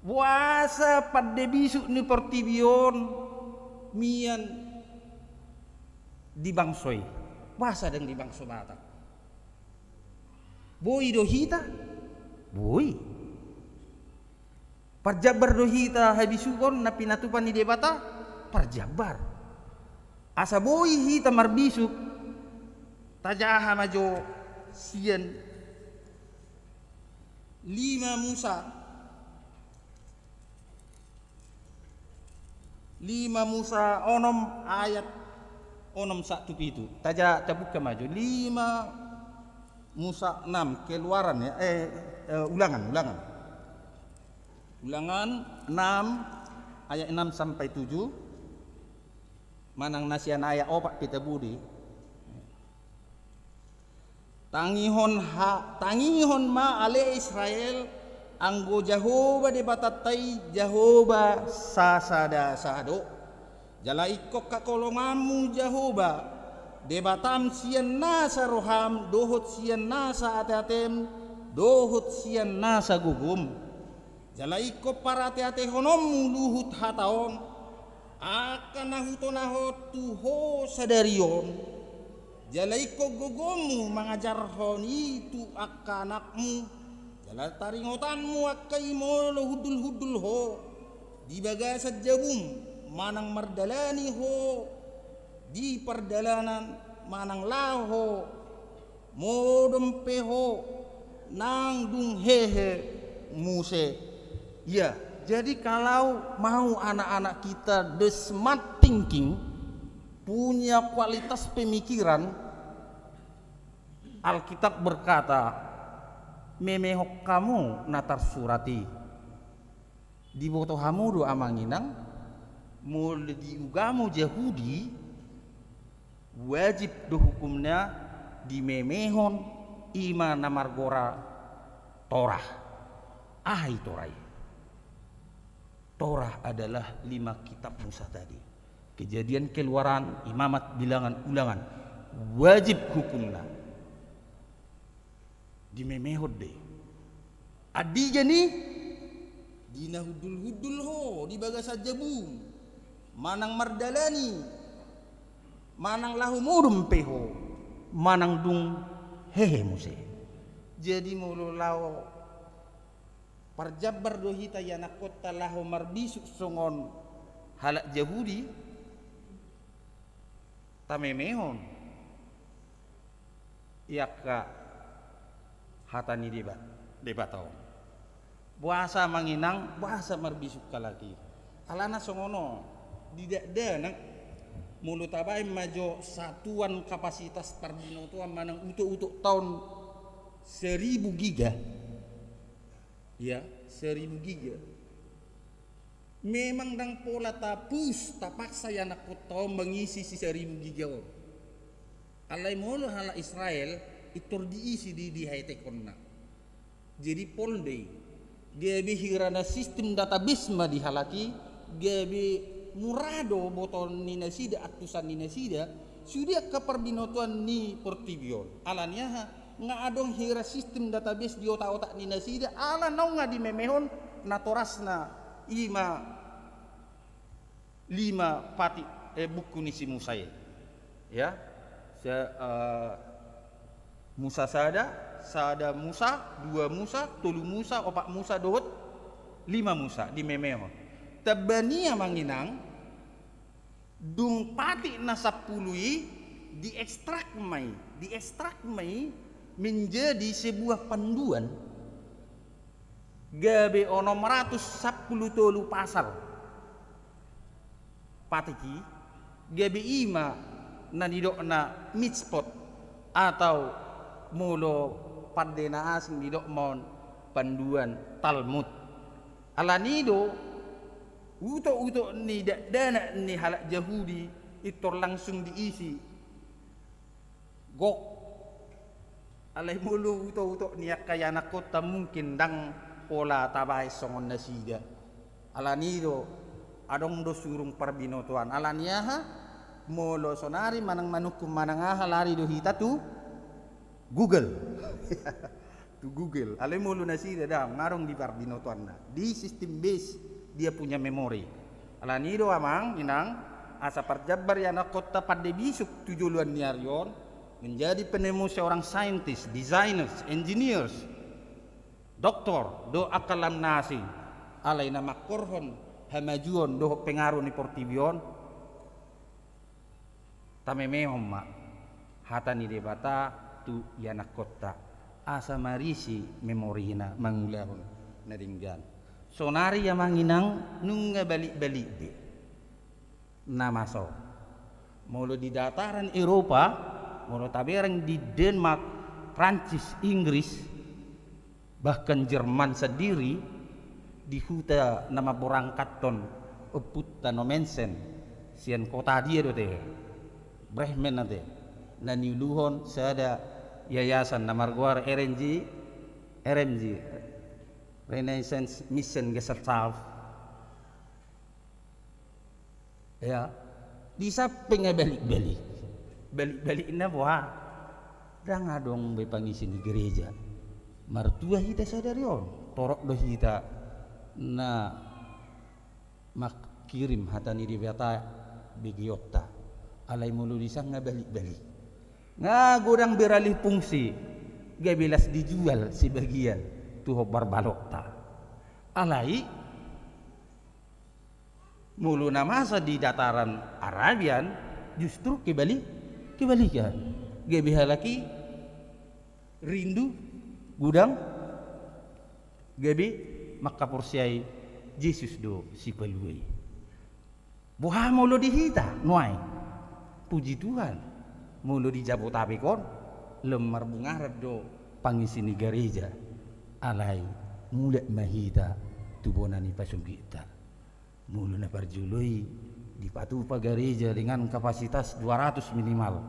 Wasa pada bisuk ni Portivion mian di bangsoi wasa dan di bangso bata boi do hita boi parjabar do hita habisukon na pinatupan ni debata parjabar asa boi hita marbisuk tajaha majo sian 5 Musa onom ayat onom 1 pitu taja tabuka maju 5 Musa 6 keluaran ya ulangan 6 ayat 6 sampai 7 manang nasian ayat opak kita budi tangihon ma ale Israel anggo Jehovah de batatai Jehovah sasada sado jala ikok kakolongamu Jehovah debatam sian nasa roham dohot sian nasa ateatem dohot sian nasa gugum jala ikok para ate honomu luhut hataon akan nahutonahot tuho sadarion jala ikok gugumu mengajar hon itu akanakmu jala taringotanmu akaimo hudul ho di bagasat jabum manang mardalani ho di perdalanan manang laho modempe ho nang dung hehe muse ya. Jadi kalau mau anak-anak kita the smart thinking punya kualitas pemikiran, Alkitab berkata memehok kamu natar surati di boto hamudu amanginang mulai diugamu Yahudi wajib do hukumnya di memehon ima namargora Torah. Ahai Torah adalah 5 kitab Musa tadi. Kejadian, Keluaran, Imamat, Bilangan, Ulangan. Wajib hukumnya di memehon deh. Adija nih dina hudul-hudul ho di bagasa jabung manang mardalani manang lahu murum peho manang dung hehe muse jadi mulu lao parjabar do hita yana kota lahu marbisuk songon halak Yahudi tamemehon iaka hatani debatau bahasa manginang bahasa marbisuk kalaki alana songono tidak ada nak mulut abai majo satuan kapasitas pardino tuan manang untuk tahun 1000 giga ya 1000 giga memang dang pola tapus tapaksa ya nak kota mengisi si 1000 giga alai mulu hala Israel itu diisi di high-tech konna jadi polde gabi hirana sistem database ma dihalaki gabi murado boton ni nasida atusan ni nasida sudah kaparbinotuan ni portibion alanya nga adong hira sistem database di otak-otak ni nasida ala nau nga di memehon natorasna lima pati buku ni si Musa ya Musa sada Musa, 2 Musa, 3 Musa, 4 Musa dohot, 5 Musa di memeo. Tabania manginang dung pati na 10 diekstrak mai menjadi sebuah panduan gabe onom 110 pasal patiki gabe ima na didokna mitspot atau mulo pandena asing didok mon panduan Talmud alanido uto ni dana ni halak Yahudi itu langsung diisi gok alai mulu uto niak kaya anak kota mungkin dang pola tabai songon nasida alanido adong do surung parbinotuan alaniaha molo sonari manang manukum manangaha lari do hita tu Google tu Google alai mulu nasida dah ngarong di parbinotuan di sistem base dia punya memori alanido amang inang asa parjabar ya anak kota pada bisuk tujuluan niaryon menjadi penemu seorang saintis, designers, engineers, doktor do akalam nasi alai nama korhon hamajuon do pengaruh ni portibion tamemehom mak hata ni debata tu yana kota asa marisi memorina mangulahon naringgan sonari yang manginang nunga balik-balik be nama so mulu di dataran Eropa mulu taberang di Denmark Prancis Inggris bahkan Jerman sendiri di huta nama borangkaton uput tanomensen sian kota dia do teh Bremen ade na niluhon sada yayasan na marguar RMG Renaissance Mission Gesellschaft ya di samping balik na buah dah ngadong be pangisi di gereja martua hita sadarion torok do hita na mak kirim hatani di beta bigiota alai mulu disang balik gudang beralih fungsi gabilas dijual sebagian tuh barbalokta alai mulu namasa di dataran Arabian justru kebalikan gabi halaki rindu gudang gabi maka porsiai Yesus do si pelui buah mulu dihita nuai puji Tuhan mulu di Jabotabekon lemar bungarap do pangisi ni gereja alai mulai mahita tubonani pasung kita mulu na parjului di patupa gereja dengan kapasitas 200 minimal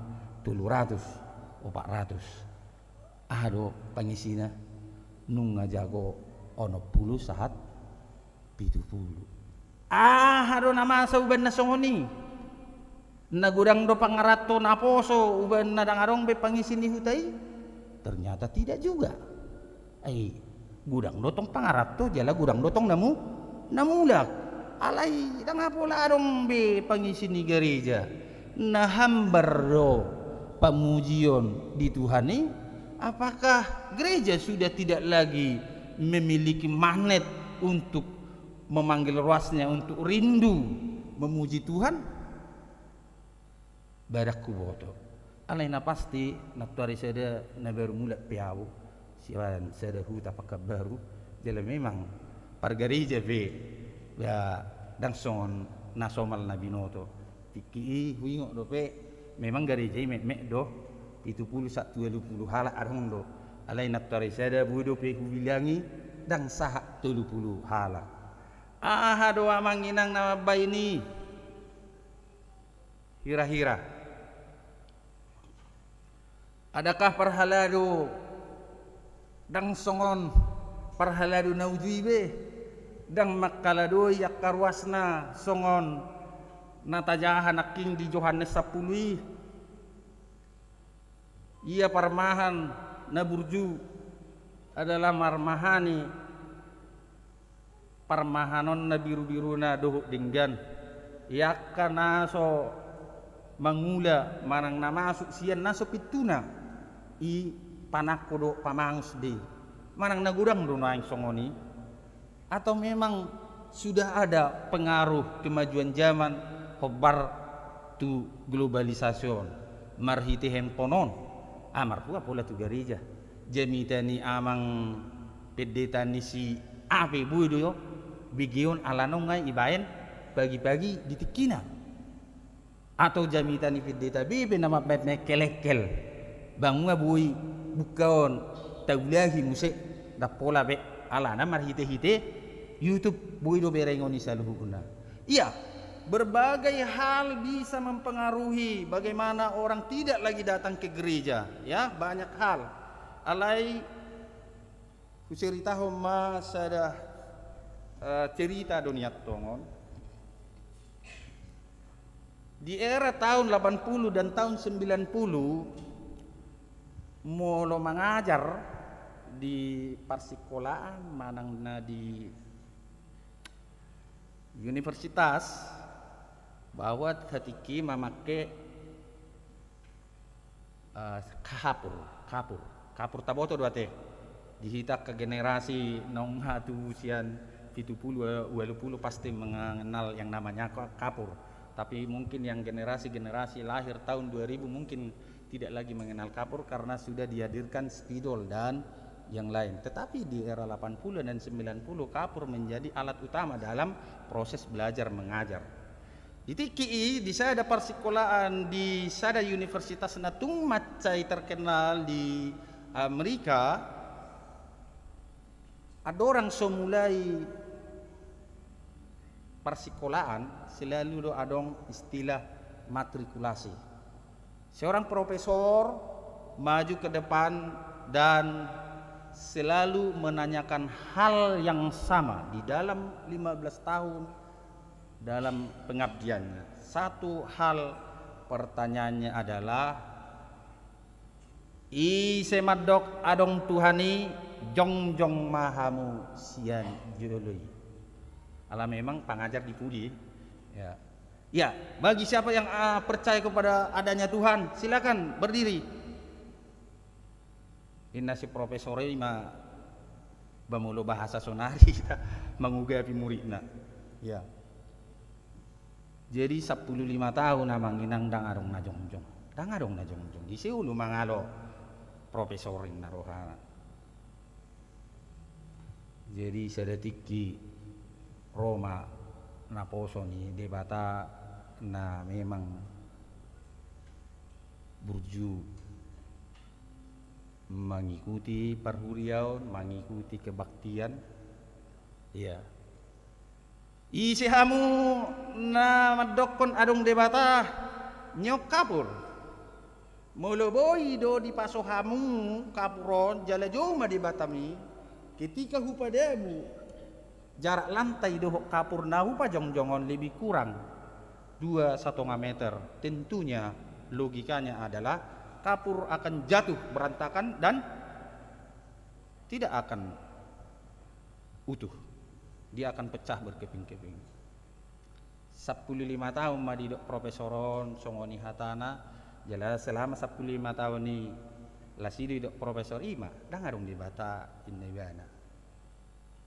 300 400 ado pangisina nung ngajago ono 10 saat 70 ado nama sa uban na songoni nagurang do pangarato na poso uban na dangarong be pangisi ni hutai ternyata tidak juga gudang dotong pangarap to jala gudang dotong namulak alai dang apola dong be pangisi ni gereja na hambar do pamujion di Tuhan ini. Apakah gereja sudah tidak lagi memiliki magnet untuk memanggil ruasnya untuk rindu memuji Tuhan? Badakku boto alai na pasti naktuari sada na baru mulak piau siwan sada huta pakab baru jala memang par gereja be ya dangson nasomal na binoto tiki huingo do pe memang gereja me do 70 120 hala arhong do alai naktuari sada budo pe hubilangi dang sah 30 hala aha do amanginang na baini hira-hira. Adakah parhalado dang songon parhalado na ujibe dang makalado yak karwasna songon natajahan aking di Yohanes 10 ia parmahan na burju adalah marmahani parmahanon na biru-biru na dohok dinggan yak kanaso mangula manang namasuk sian naso pituna i panakodo pamangus de manang nagurang do naing songoni atau memang sudah ada pengaruh kemajuan zaman hobar tu globalisasi marhiti handphone amar pula pola tu gereja jamitani amang pedetani si ape buido yo bigion alanongai ibaen pagi-pagi ditikina atau jamitani pedeta bebe nama betne kelekel bangua bui bukaon taulahi musik da pola be alana marhite-hite YouTube buido berengoni saluhuna. Iya, berbagai hal bisa mempengaruhi bagaimana orang tidak lagi datang ke gereja, ya, banyak hal. Alai kucerita homa sada cerita dunia tongon. Di era tahun 80 dan tahun 90 molo mengajar di parsikolahan manang na di universitas bahwa ketika memakai kapur taboto dua teh dihitak ke generasi nong hatu usian 70 20 pasti mengenal yang namanya kapur, tapi mungkin yang generasi lahir tahun 2000 mungkin tidak lagi mengenal kapur karena sudah dihadirkan spidol dan yang lain. Tetapi di era 80 dan 90 kapur menjadi alat utama dalam proses belajar mengajar. Di TKI di sada persekolahan di sada universitas natung macai terkenal di Amerika, ada orang semulai persekolahan selalu adong istilah matrikulasi. Seorang profesor maju ke depan dan selalu menanyakan hal yang sama di dalam 15 tahun dalam pengabdiannya. Satu hal pertanyaannya adalah semadok adong Tuhani jong mahamu sian jului. Ala memang pengajar di Pudi. Ya. Ya, bagi siapa yang percaya kepada adanya Tuhan, silakan berdiri. Inna si profesor ima bamulo bahasa sonari mengugapi muridna. Ya. Jadi 15 tahun namang inang dangarong na jongjong. Di siulu mangalo profesorin na rohana. Jadi sedetik di Roma na poso ni debata na memang burju mengikuti perhuriaun, mengikuti kebaktian. Ya. Isihamu na madokon adong debata nyok kapur. Moloboy do di pasohamu kapuron jala joma di batami ketika hupadamu jarak lantai dohok kapur na hupa jongjongon lebih kurang 2,5 meter. Tentunya logikanya adalah kapur akan jatuh berantakan dan tidak akan utuh. Dia akan pecah berkeping-keping. 15 tahun madidok profesoron songoni hatana jelas selama 15 tahun ni lasido dok profesor ima dangarung dibata innaibana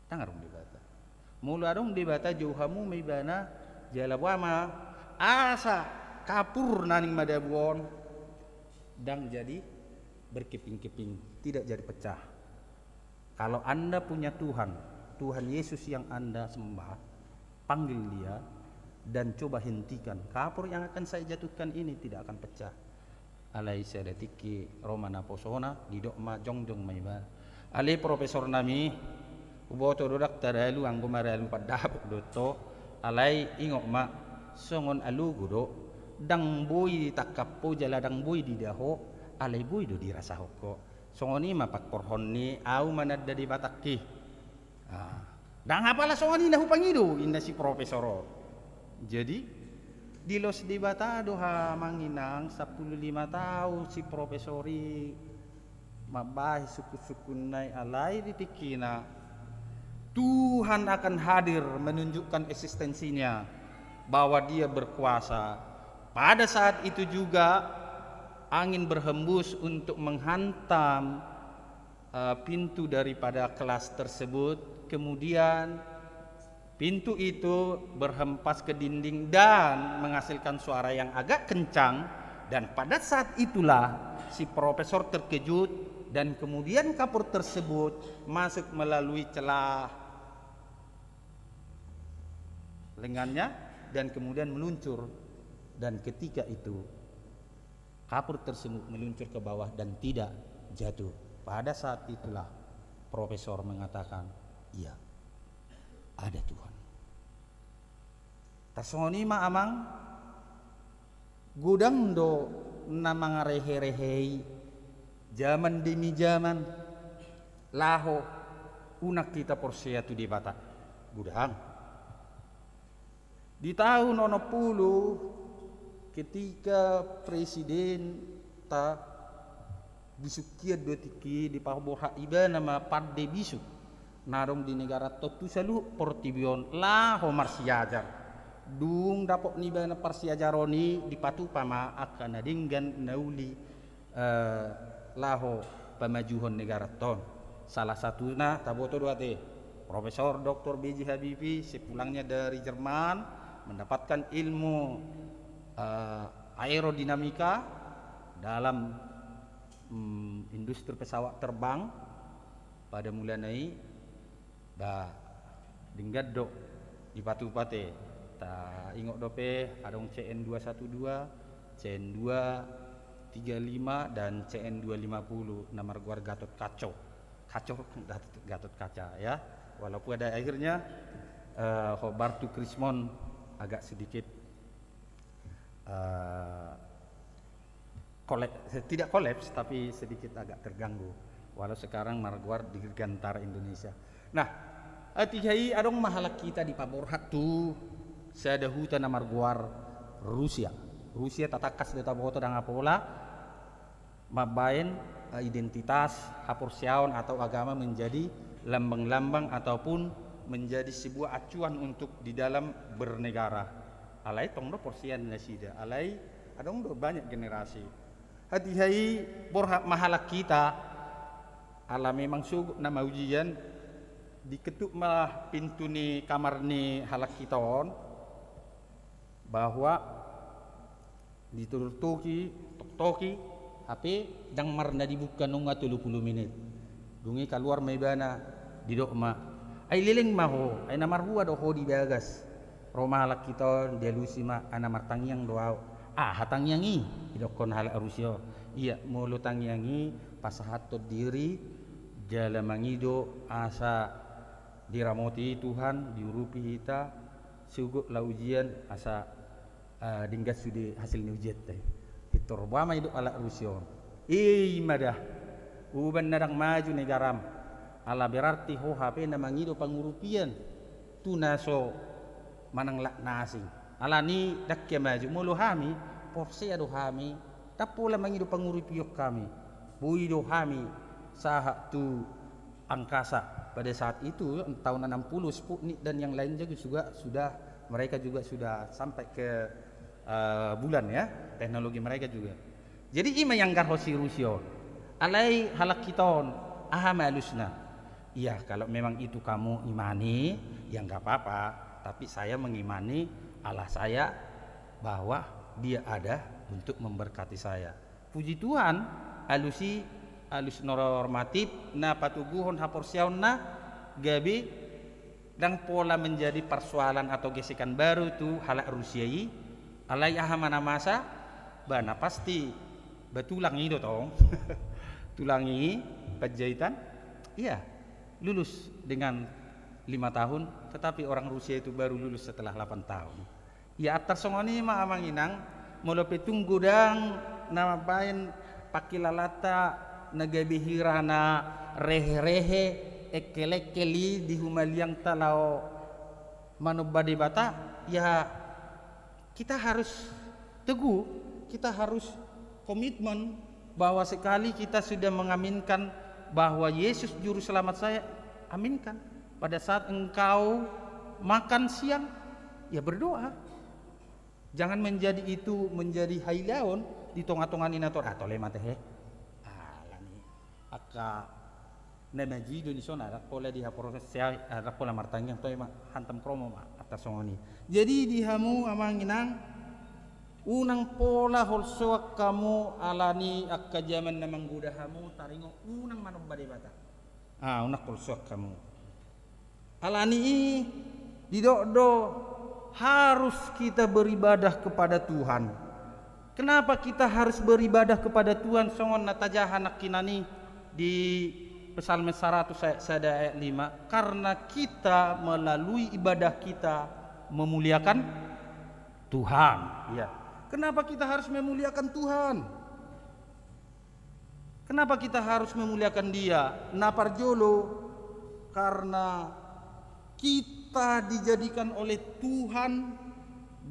dangarung dibata mulu adong dibata jauhamu maibana jalabwama asa kapur naning madabuon dang jadi berkeping-keping tidak jadi pecah. Kalau Anda punya Tuhan Yesus yang Anda sembah, panggil dia dan coba hentikan kapur yang akan saya jatuhkan ini tidak akan pecah. Alai sadatiki romana posona didok ma jongjong maiba ale profesor nami uboto dodak taralu anggo maralu padap doto alai ingok ma songon alu gudo dang boy takappo jala dang boy di daho alai boy do dirasa hokko songoni ma pakporhon ni au manadda di batakki dang apalah songoni nahu pangido inda si profesoro. Jadi di los di bata doha manginang 15 tahun si profesori mabah suku-sukunai alai ditikina Tuhan akan hadir menunjukkan eksistensinya bahwa dia berkuasa. Pada saat itu juga angin berhembus untuk menghantam pintu daripada kelas tersebut, kemudian pintu itu berhempas ke dinding dan menghasilkan suara yang agak kencang, dan pada saat itulah si profesor terkejut dan kemudian kapur tersebut masuk melalui celah lengannya dan kemudian meluncur, dan ketika itu kapur tersebut meluncur ke bawah dan tidak jatuh. Pada saat itulah profesor mengatakan, iya, ada Tuhan. Tasoni ma amang gudang do namang rehe-rehei zaman demi zaman laho unak kita porsia tu di bata gudang. Di tahun 60 ketika presiden ta bisukia dua tiki di paborha iba nama Padde Bisuk narong di negara totu salu portibion lah homar siajar dung dapok ni bana parsiajaroni di patu pama akan nadinggan nauli laho pemajuhon negara ton salah satunya taboto dua te Profesor Dr. B.J. Habibie sepulangnya dari Jerman mendapatkan ilmu aerodinamika dalam industri pesawat terbang pada mulai da dinggat do di batu pate ta ingok dope adong CN 212 CN 235 dan CN 250 nomor guar Gatot Kaca ya, walaupun ada akhirnya Bartu Krismon agak sedikit tidak kolaps tapi sedikit agak terganggu walau sekarang marguar di Dirgantara Indonesia. Nah, tihai adong mahalak kita di Paborhat tu sada hutan marguar Rusia tatakas data boto dan apola mabain identitas hapursiaon atau agama menjadi lambang-lambang ataupun menjadi sebuah acuan untuk di dalam bernegara. Alai tongdo porsian nasida alai adong do banyak generasi hati-hai borhak mahalak kita ala memang suguk nama ujian diketuk malah pintu ni kamar ni halak kita on bahwa diturutoki toki HP dang marna dibuka nunga 30 menit dungi keluar maibana di dokma ai lileng maho ai namar hua do ho di bagas roma halak kita delusi ma ana martangyang doa hatangyangi idokon halak Rusya iya mulu tangyangi pasahato diri jalamangido asa diramoti Tuhan diurupi kita suguk la ujian asa dinggas sudi hasil ujian teh hitor bama hidup ala Rusya madah uban nadang maju negaram ala berarti ho HP namangido pangurupian tunaso manang lakna asing ala ni dakya maju mulu hami porsi ado hami tapula mangido pangurupiyok kami buido hami saha tu angkasa pada saat itu tahun 60 Sputnik dan yang lain juga sudah mereka juga sudah sampai ke bulan ya, teknologi mereka juga. Jadi ima yang garhosi Rusio alai halak kiton ahamalusna. Iya, kalau memang itu kamu imani ya nggak apa-apa, tapi saya mengimani Allah saya bahwa dia ada untuk memberkati saya. Puji Tuhan, alus normatif na patuguhon haporsiaun na gabi dan pola menjadi persoalan atau gesekan baru itu halak Rusiai alai ahamana masa bana pasti betulang itu tong tulangi penjahitan iya lulus dengan 5 tahun, tetapi orang Rusia itu baru lulus setelah 8 tahun. Ya atas songoni ma amanginang molope tunggu dang nama bayan pakilalata nagabihirana rehe-rehe ekele-keli di humaliang talau manubadi bata. Ya kita harus teguh, kita harus komitmen bahwa sekali kita sudah mengaminkan bahwa Yesus juru selamat saya, aminkan. Pada saat engkau makan siang, ya berdoa. Jangan menjadi itu menjadi hailaon di tonga-tongan inator atau lemate he. Alani aka nemaji do ni sona pola di proses saya pola martangyang to hantam kromo atas songoni. Jadi dihamu amanginang unang pola holsoak kamu alani akka zaman na manggudahamu taringo unang manubbade bata. Unak holsoak kamu. Alani didokdo harus kita beribadah kepada Tuhan. Kenapa kita harus beribadah kepada Tuhan? Songon natajahan kinani di Psalm 100 ayat 5. Karena kita melalui ibadah kita memuliakan Tuhan. Ya. Kenapa kita harus memuliakan Tuhan? Kenapa kita harus memuliakan Dia? Naparjolo karena kita dijadikan oleh Tuhan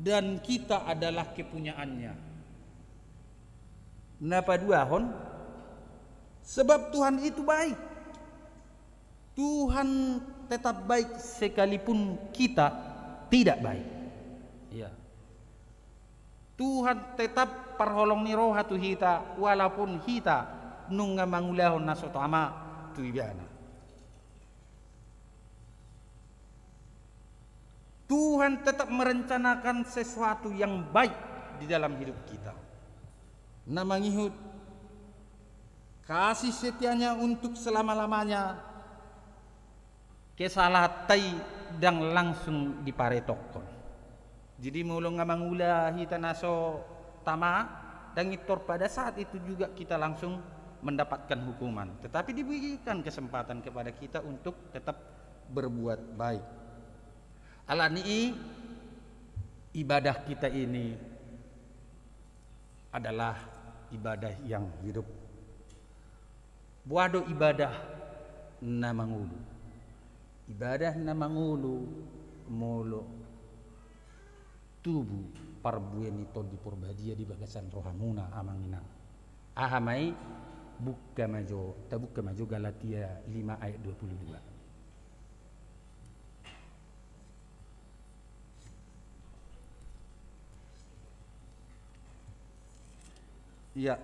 dan kita adalah kepunyaannya. Napa duahon? Sebab Tuhan itu baik. Tuhan tetap baik sekalipun kita tidak baik. Ya. Tuhan tetap parholong ni rohatu hita walaupun hita nunga mangulahon nasotama tuibana. Tuhan tetap merencanakan sesuatu yang baik di dalam hidup kita. Namangihut kasih setianya untuk selama-lamanya kesalatai dan langsung diparetokon. Jadi mulung ngamangula hita naso tama dan itor pada saat itu juga kita langsung mendapatkan hukuman. Tetapi diberikan kesempatan kepada kita untuk tetap berbuat baik. Alani ibadah kita ini adalah ibadah yang hidup. Buado ibadah namangulu. Ibadah namangulu molo tubuh parbuen itu di purbadia di bagasan rohamuna amanginang. Ahamai buka maju Galatia 5 ayat 22. Ya,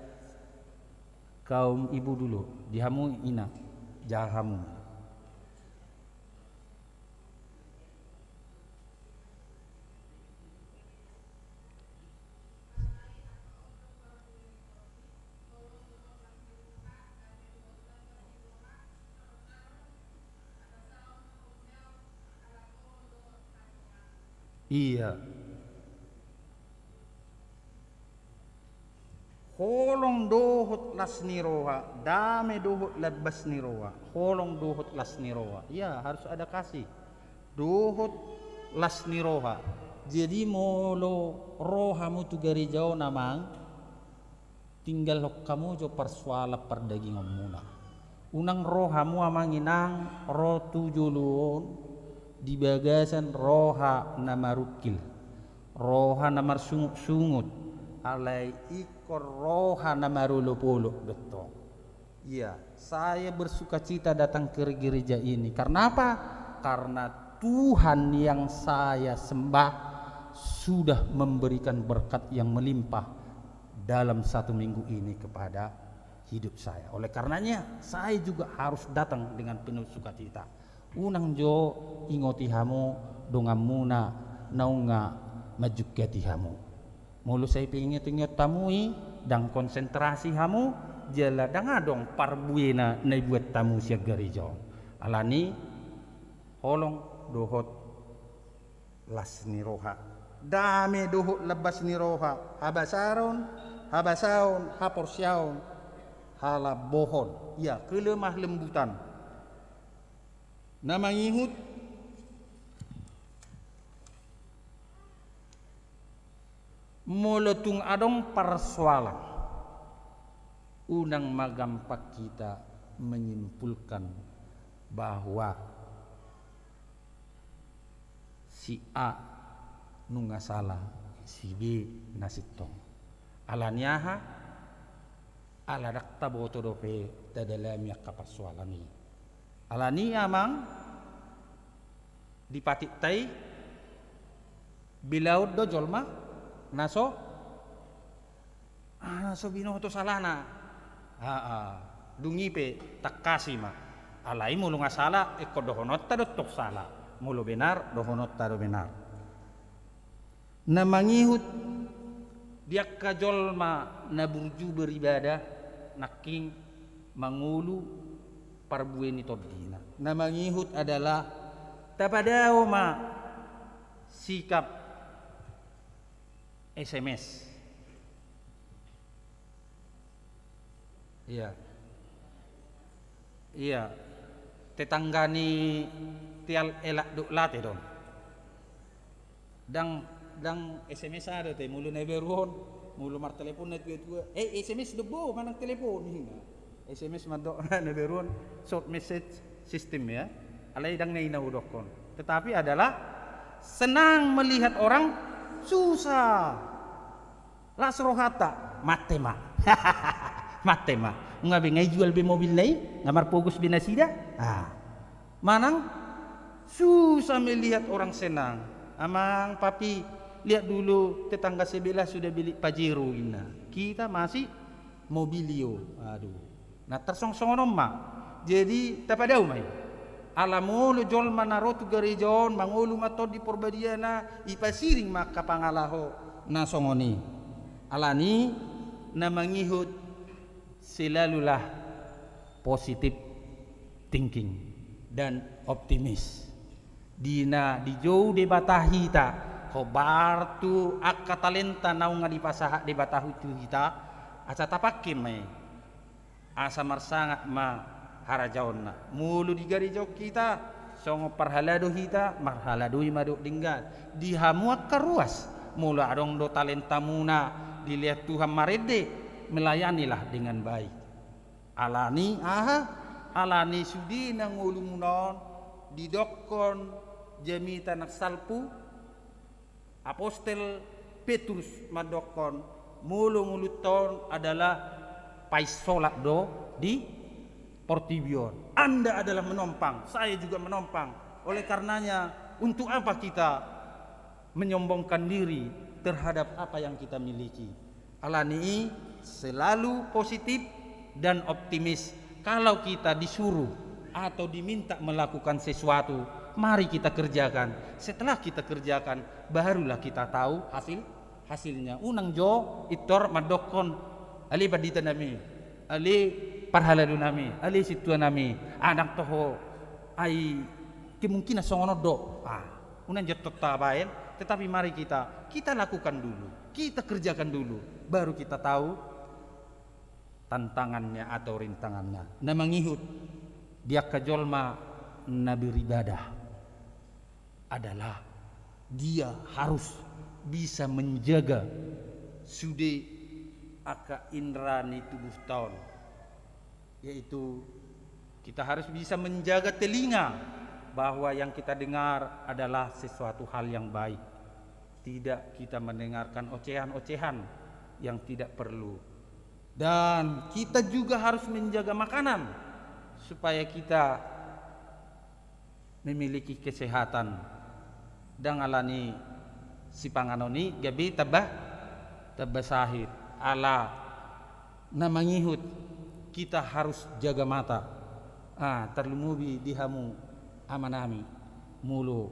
kaum ibu dulu, dihamu ina, jahamu. Iya. Holong dohot las niroha, dame dohot labas niroha, holong dohot las niroha. Ya harus ada kasih. Dohot las niroha. Jadi molo rohamu tu gari jauh namang, tinggal hok kamu jo persuala perdagingan muna. Unang rohamu amanginang rotu julun di bagasan roha namarukil, roha namar sungut. Alai ikor roha namarulupulo betul. Iya, saya bersukacita datang ke gereja ini. Karena apa? Karena Tuhan yang saya sembah sudah memberikan berkat yang melimpah dalam 1 minggu ini kepada hidup saya. Oleh karenanya saya juga harus datang dengan penuh sukacita. Unang jo ingoti hamu dongamuna naunga majukati hamu. Mulu saya pinginget-inget tamui dan konsentrasi hamu jala dangadong parbuena na buat tamu siya gereja. Alani holong dohot las ni roha. Dami dohot labas ni roha. Habasaon, haporsyaon, halabohon. Ya, kelemah lembutan. Nama ngihut meletung adong persoalan. Unang magampak kita menyimpulkan bahwa si A nunga salah, si B nasitong. Alanyaha ala dakta boto dope tadalamia kapaswalami. Alani amang dipatik tai bilaud do jolma naso naso binoto salana dungipe takasima alai mulu ngasala eko dohonot tado tok sala mulu benar dohonot tado benar namangihut dia kajolma naburju beribadah naking mangulu parbueni todina. Namangihut adalah tapadao ma sikap SMS. Iya. Iya. Tetanggani tial elak duk late don. Dang SMS ada teh mulu neberuhon mulu mar telepon net tua SMS debo manang telepon hinga SMS madok neberuhon short message system ya alai dang naina udokon tetapi adalah senang melihat orang susah lasrohata matema matema ngabe ngai jual be mobil lai ngamar pogus binasida manang susah melihat orang senang amang papi lihat dulu tetangga sebelah sudah beli Pajero ina. Kita masih Mobilio. Aduh. Nah tersong-songon mak. Jadi tapadau mai. Alamulu jol manarotu gerejon mangulu mato di porbadiana ipasiring maka pangalaho nasongoni. Alani namangihut selalulah positif thinking dan optimis. Dina dijauh de batahita hobar tu akka talenta naunga di pasaha di batahu tu kita asa tapakim me asa marsanga ma harajaonna mulu di gereja kita songo parhalado kita marhalado maduk dinggal di hamuak karuas mulu adong do talenta muna dilihat Tuhan marede melayanilah dengan baik alani sudi nang ulumunon didokon jamita nak salpu Apostel Petrus madokon mulu ton adalah paisolak do di Portibion. Anda adalah menompang, saya juga menompang. Oleh karenanya, untuk apa kita menyombongkan diri terhadap apa yang kita miliki? Alani selalu positif dan optimis. Kalau kita disuruh atau diminta melakukan sesuatu, mari kita kerjakan. Setelah kita kerjakan, barulah kita tahu hasilnya. Unang jo itor madokon ali badita nami, ali parhaladu nami, ali situa nami, anak toho ai kemungkinan songono do. Unang jatuh tabain, tetapi mari kita lakukan dulu, kita kerjakan dulu, baru kita tahu tantangannya atau rintangannya. Namangihut dia kajolma nabi ibadah adalah dia harus bisa menjaga sude aka indrani tubuh tahun, yaitu kita harus bisa menjaga telinga bahwa yang kita dengar adalah sesuatu hal yang baik, tidak kita mendengarkan ocehan-ocehan yang tidak perlu. Dan kita juga harus menjaga makanan supaya kita memiliki kesehatan. Dan alani si panganoni gabi tabah sahid ala na mangihut kita harus jaga mata. Terlumubi dihamu amanami mulu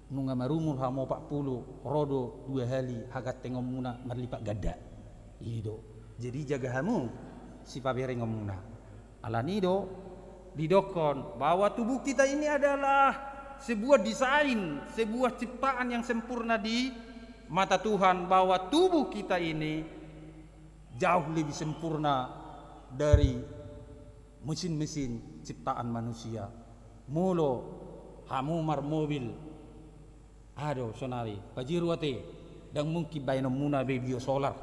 nunga marumur hamo 40 rodo 2 hali hagat tengom muna marlipak gada ido. Jadi jaga hamu si pabere ngomuna alani do didokon bahwa tubuh kita ini adalah sebuah desain, sebuah ciptaan yang sempurna di mata Tuhan, bahwa tubuh kita ini jauh lebih sempurna dari mesin-mesin ciptaan manusia. Mulo hamu mar mobil ado sonari pajiruate dan mungkin bayano muna be biosolar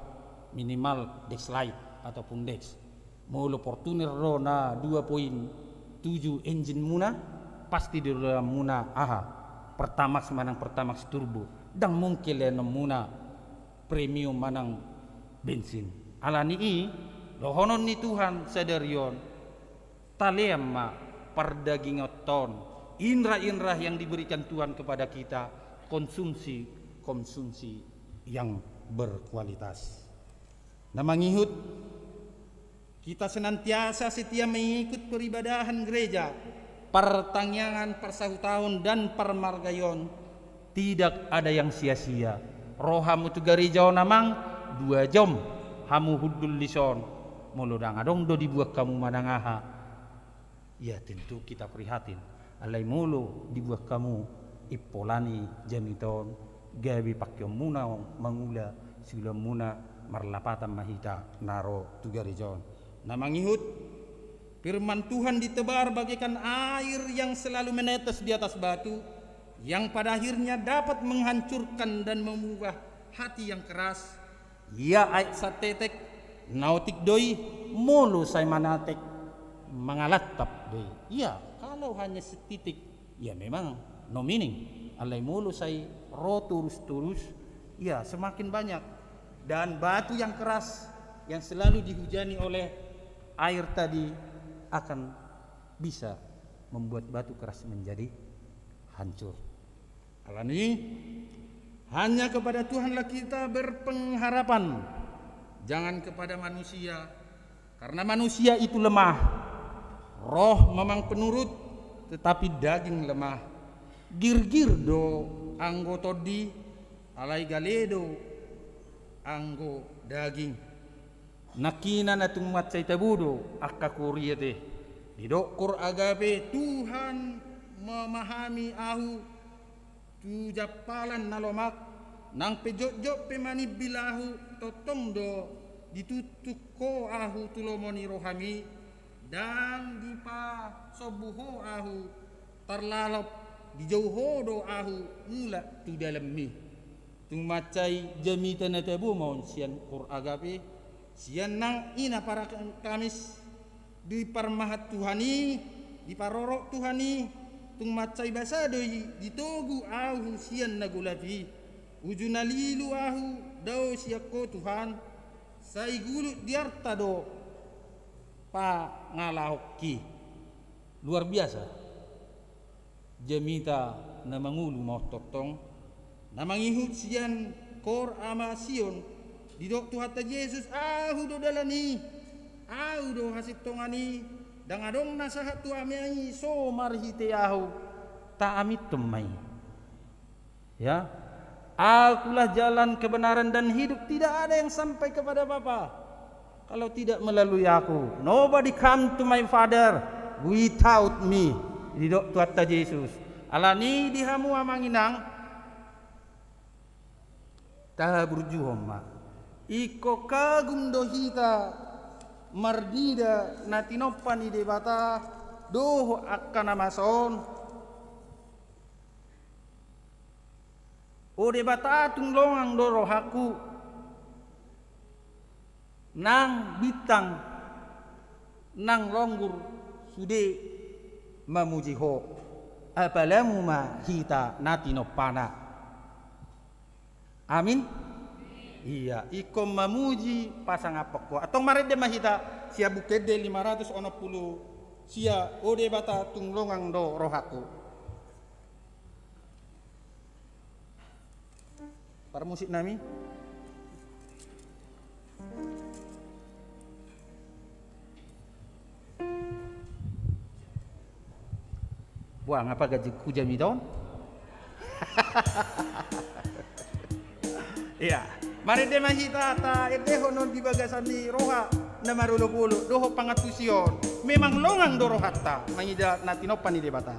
minimal Dexlight ataupun Dex. Mulo Fortuner ro na 2.7 engine muna pasti di dalam muna Pertamax manang Pertamax turbo dan mungkin leno muna premium manang bensin. Alani dohonon ni Tuhan sadarion talema perdagingoton indra-indra yang diberikan Tuhan kepada kita konsumsi yang berkualitas. Namangihut kita senantiasa setia mengikut peribadahan gereja, pertangyangan persahutahun dan permargayon, tidak ada yang sia-sia. Rohamu tu gereja namang 2 jam hamu hudul lison muludang adong do dibuat kamu manangaha. Ya tentu kita prihatin. Alai mulu dibuat kamu ipolani jamiton gabi pakyo muna mangula sila muna marlapatan mahita naro tu gereja. Namangihut firman Tuhan ditebar bagaikan air yang selalu menetes di atas batu, yang pada akhirnya dapat menghancurkan dan mengubah hati yang keras. Ya ayat satetek nautik doi mulu saya manatek mengalatap doi. Ya kalau hanya setitik ya memang no meaning. Alai mulu saya ro turus ya semakin banyak. Dan batu yang keras yang selalu dihujani oleh air tadi akan bisa membuat batu keras menjadi hancur. Alani hanya kepada Tuhanlah kita berpengharapan, jangan kepada manusia, karena manusia itu lemah. Roh memang penurut, tetapi daging lemah. Gir-gir do anggo todi, alai galedo anggo daging. Nakina na tumat sa itabudo akka kuriyate didokor agape Tuhan memahami ahu tu japalan nalomak nang pejok pemanibilahu totong do ditutuk ko ahu tulomoni rohami dan dipa sobuho ahu terlalop dijauho do ahu mula tu dalam mi tumacai jamitan na tabu maun sian kur agape sian nang ina para kamis di parmahat Tuhani di parorok Tuhani tung macai basa doi ditogu ahu sian nagulapi ujunalilu ahu dao siako Tuhan sai gulut diarta do pa ngalahoki luar biasa jamita na mangulu mau totong na mangihut sian kor ama sion di dok Tuhan Yesus ahu do dalani ahu do hasik tongani dang adong nasahat tu amai so marhite ahu ta amit tumai ya akulah jalan kebenaran dan hidup, tidak ada yang sampai kepada Bapa kalau tidak melalui aku. Nobody come to my Father without me. Di dok Tuhan Yesus alani dihamu amanginang ta burjuhoma iko kagum dohita mardida natinopani debata doh akan amason o debata tunglongang do rohaku nang bitang nang longgur sude mamujiho apalamu ma hita natinopana. Amin. Iya, iko mamuji pasang apa ko. Atong marede mahita sia bukede 560 sia ode bata tunglongang do rohaku. Para musik nami. Buang apa gaji kujami don? Iya. Mari de mahita ta edeho non di bagasan ni roha na marulo-pulo doho pangatusion. Memang longang do rohatta mangida natinopan ni debata.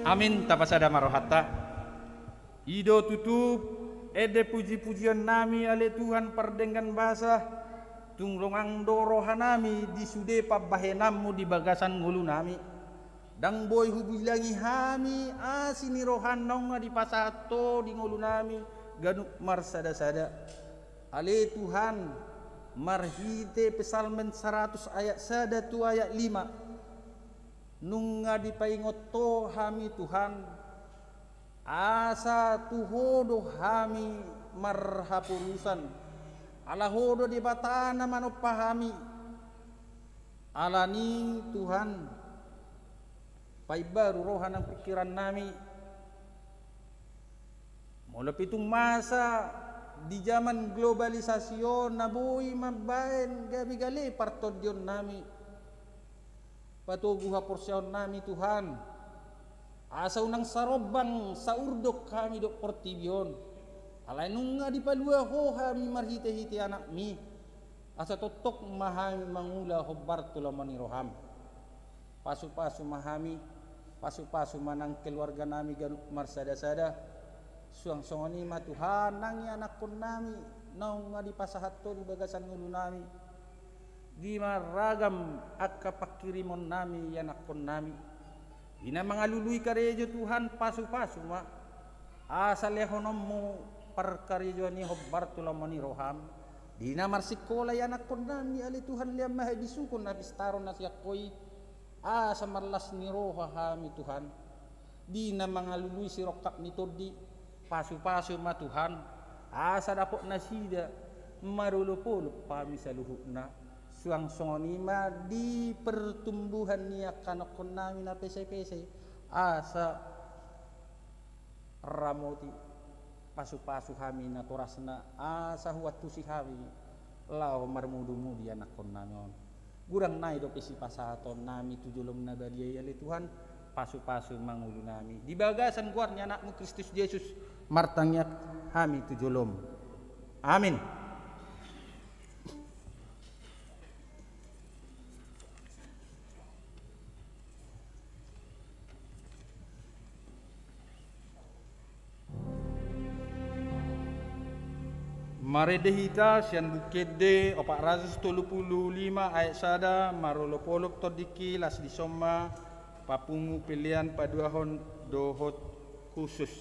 Amin tapasada marohata. Ido tutup ede puji-pujian nami ale Tuhan perdengan bahasa tunglongang doroha nami di sude pabahenammu di bagasan ngulu nami. Dang boy hubilangi hami asini rohan nonga di pasato di ngulu nami ganuk marsada-sada. Ale Tuhan marhite pesalmen 100 ayat sada tu ayat 5. Nunga dipaingoto hami Tuhan asa tuhodo hami marhapurusan ala hodo di batana manopahami alani Tuhan pai baru rohan ang pikiran nami mula pitung masa di zaman globalisasyon nabuhi mabayan gabi-gali partodyon nami patuguha porsyon nami Tuhan asa unang sarobang sa urdok kami dok portibyon alay nung nga di palua ho kami marhite-hite anak mi asa totok mahami mangula ho bartula maniroham pasu-pasu mahami pasu-pasu manang keluarga nami ganuk marsada-sada suang-suangani ma Tuhan nangi anak kon nami nung nga di pasahato di bagasan ngulu nami di maragam akka pakirimon nami yanakon nami ina mangalului karejo Tuhan pasu-pasu ma asal lehonommu parkarejo ni hobbartula mani roham dina marsikola yanakon nami ali Tuhan liam maha disukon na pistaron na siyakoi asa marlas ni roha hami Tuhan dina mangalului sirokap ni todi pasu-pasu ma Tuhan asa dapok nasida marulup-ulup pami sa luhukna suang songonima di pertumbuhan niya kanokon namin na pesay-pesay asa ramoti pasu-pasu kami na toras na asa huwat tusi kami lao marmudu-mudi anakon namin gurang na ito pesi pasaton nami tujulom na bariyay ali Tuhan pasu-pasu mangulo nami di bagasan guarnya anakmu Kristus Yesus martangnya kami tujulom amin. Maredehita sian bukede 435 ayat sada marolopolop todiki las disoma papungu pilihan paduahon dohot khusus.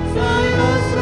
Saya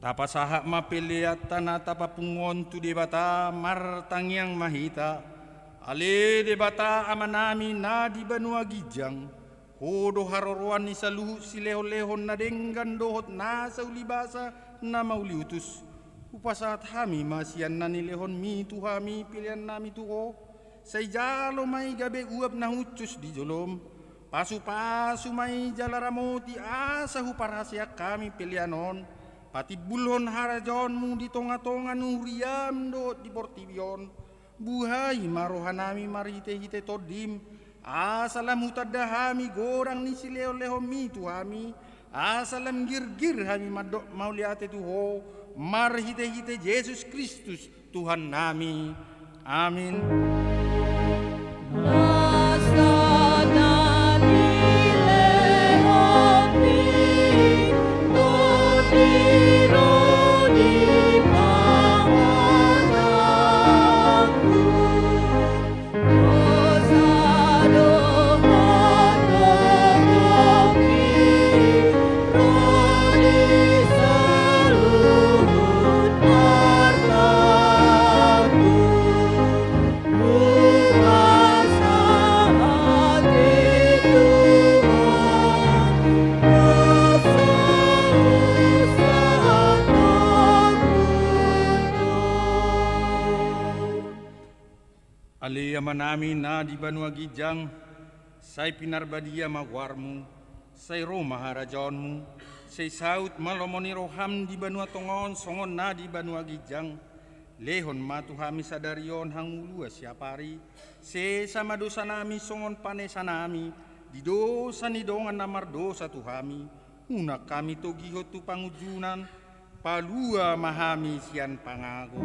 Tapa sahak mapiliatan tapa pungon tu debata martangyang mahita. Ale debata amanami na di Banua Gijang. Hodo harorwan ni saluhu silehon-lehon na denggan dohot na sa ulibasa na mauliutus. Upasat hami masian na nilehon mi tu hami pilihan nami tuho. Say jalo may gabe uap na hucus di jolom. Pasu-pasu may jalaramoti asa huparasya kami pilihanon. Pati bulhon harajonmu di tonga-tonga nuriam do di portibion. Buhay marohanami marite-hite todim. Asalam hutadahami gorang ni sileo-leho mi tuhami. Asalam gir-gir hami madok mauliate tuho. Marhite-hite Yesus Kristus Tuhan nami. Amin. Namin na di Banua Gijang, say pinarbadia magwarmu, say Roma harajonmu, say saut malomoni roham di Banua Tongon, songon na di Banua Gijang, lehon matuhami sadarion hangulua siapari, say sama dosa nami songon panesa nami, di dosa ni dongan namar dosa tuhami, unak kami togiho tu pangujunan, palua mahami sian pangago.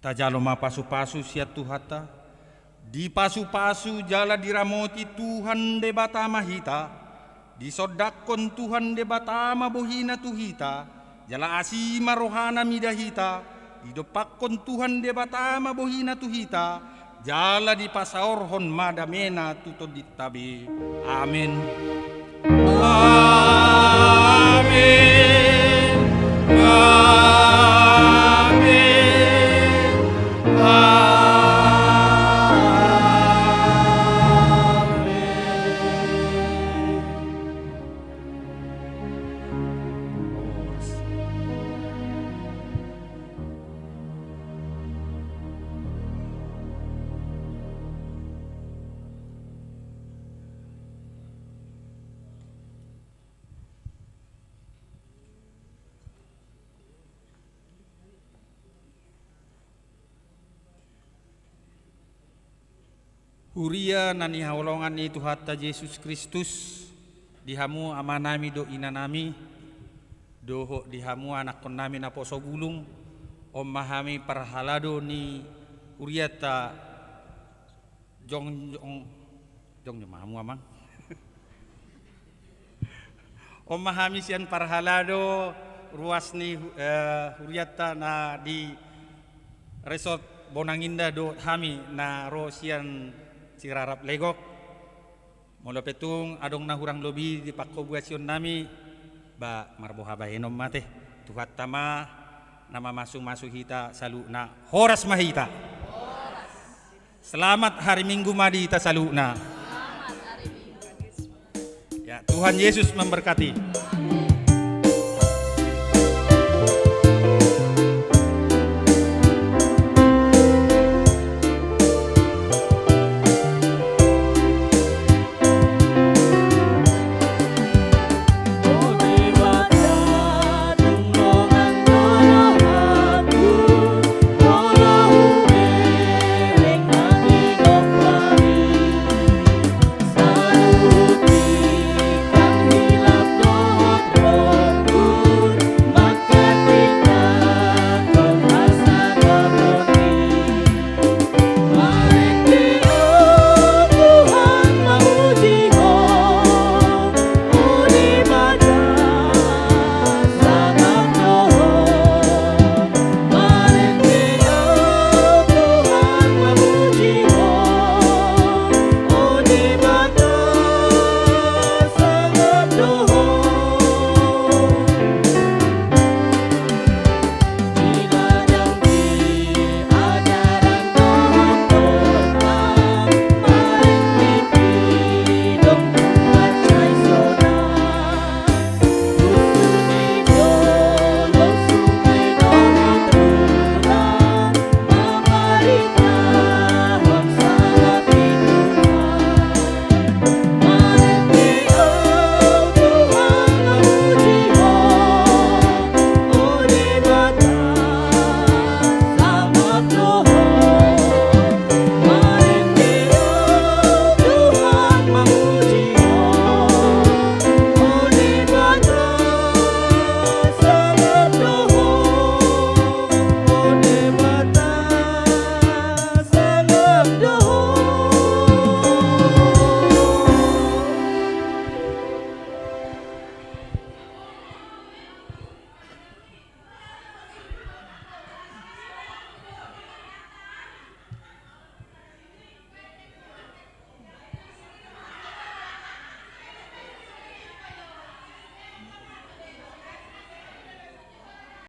Tajalo mapasu-pasu siat tuhata, di pasu-pasu jala diramoti Tuhan debata mahita, di sodakon Tuhan debata mabohina tuhita, jala asima rohana midahita, di dopakon Tuhan debata mabohina tuhita, jala di pasaorhon madamena tutod ditabi. Amin. Amin. Amin. Huria nani haulongan ni Tuhata Yesus Kristus dihamu amanami do inanami doho dihamu anak kon nami na poso gulung om mahami parhalado ni Huriata jong mahamu amang om mahami sian parhalado ruas ni Huriata na di resort Bonanginda do hami na rosian Cirarap legok mula petung adong nahurang lobi di pakobuasyon nami ba marboha bahenom mate tuhat tama nama masuk hita salu na horas mahita. Selamat hari Minggu madita salu na. Ya Tuhan Yesus memberkati.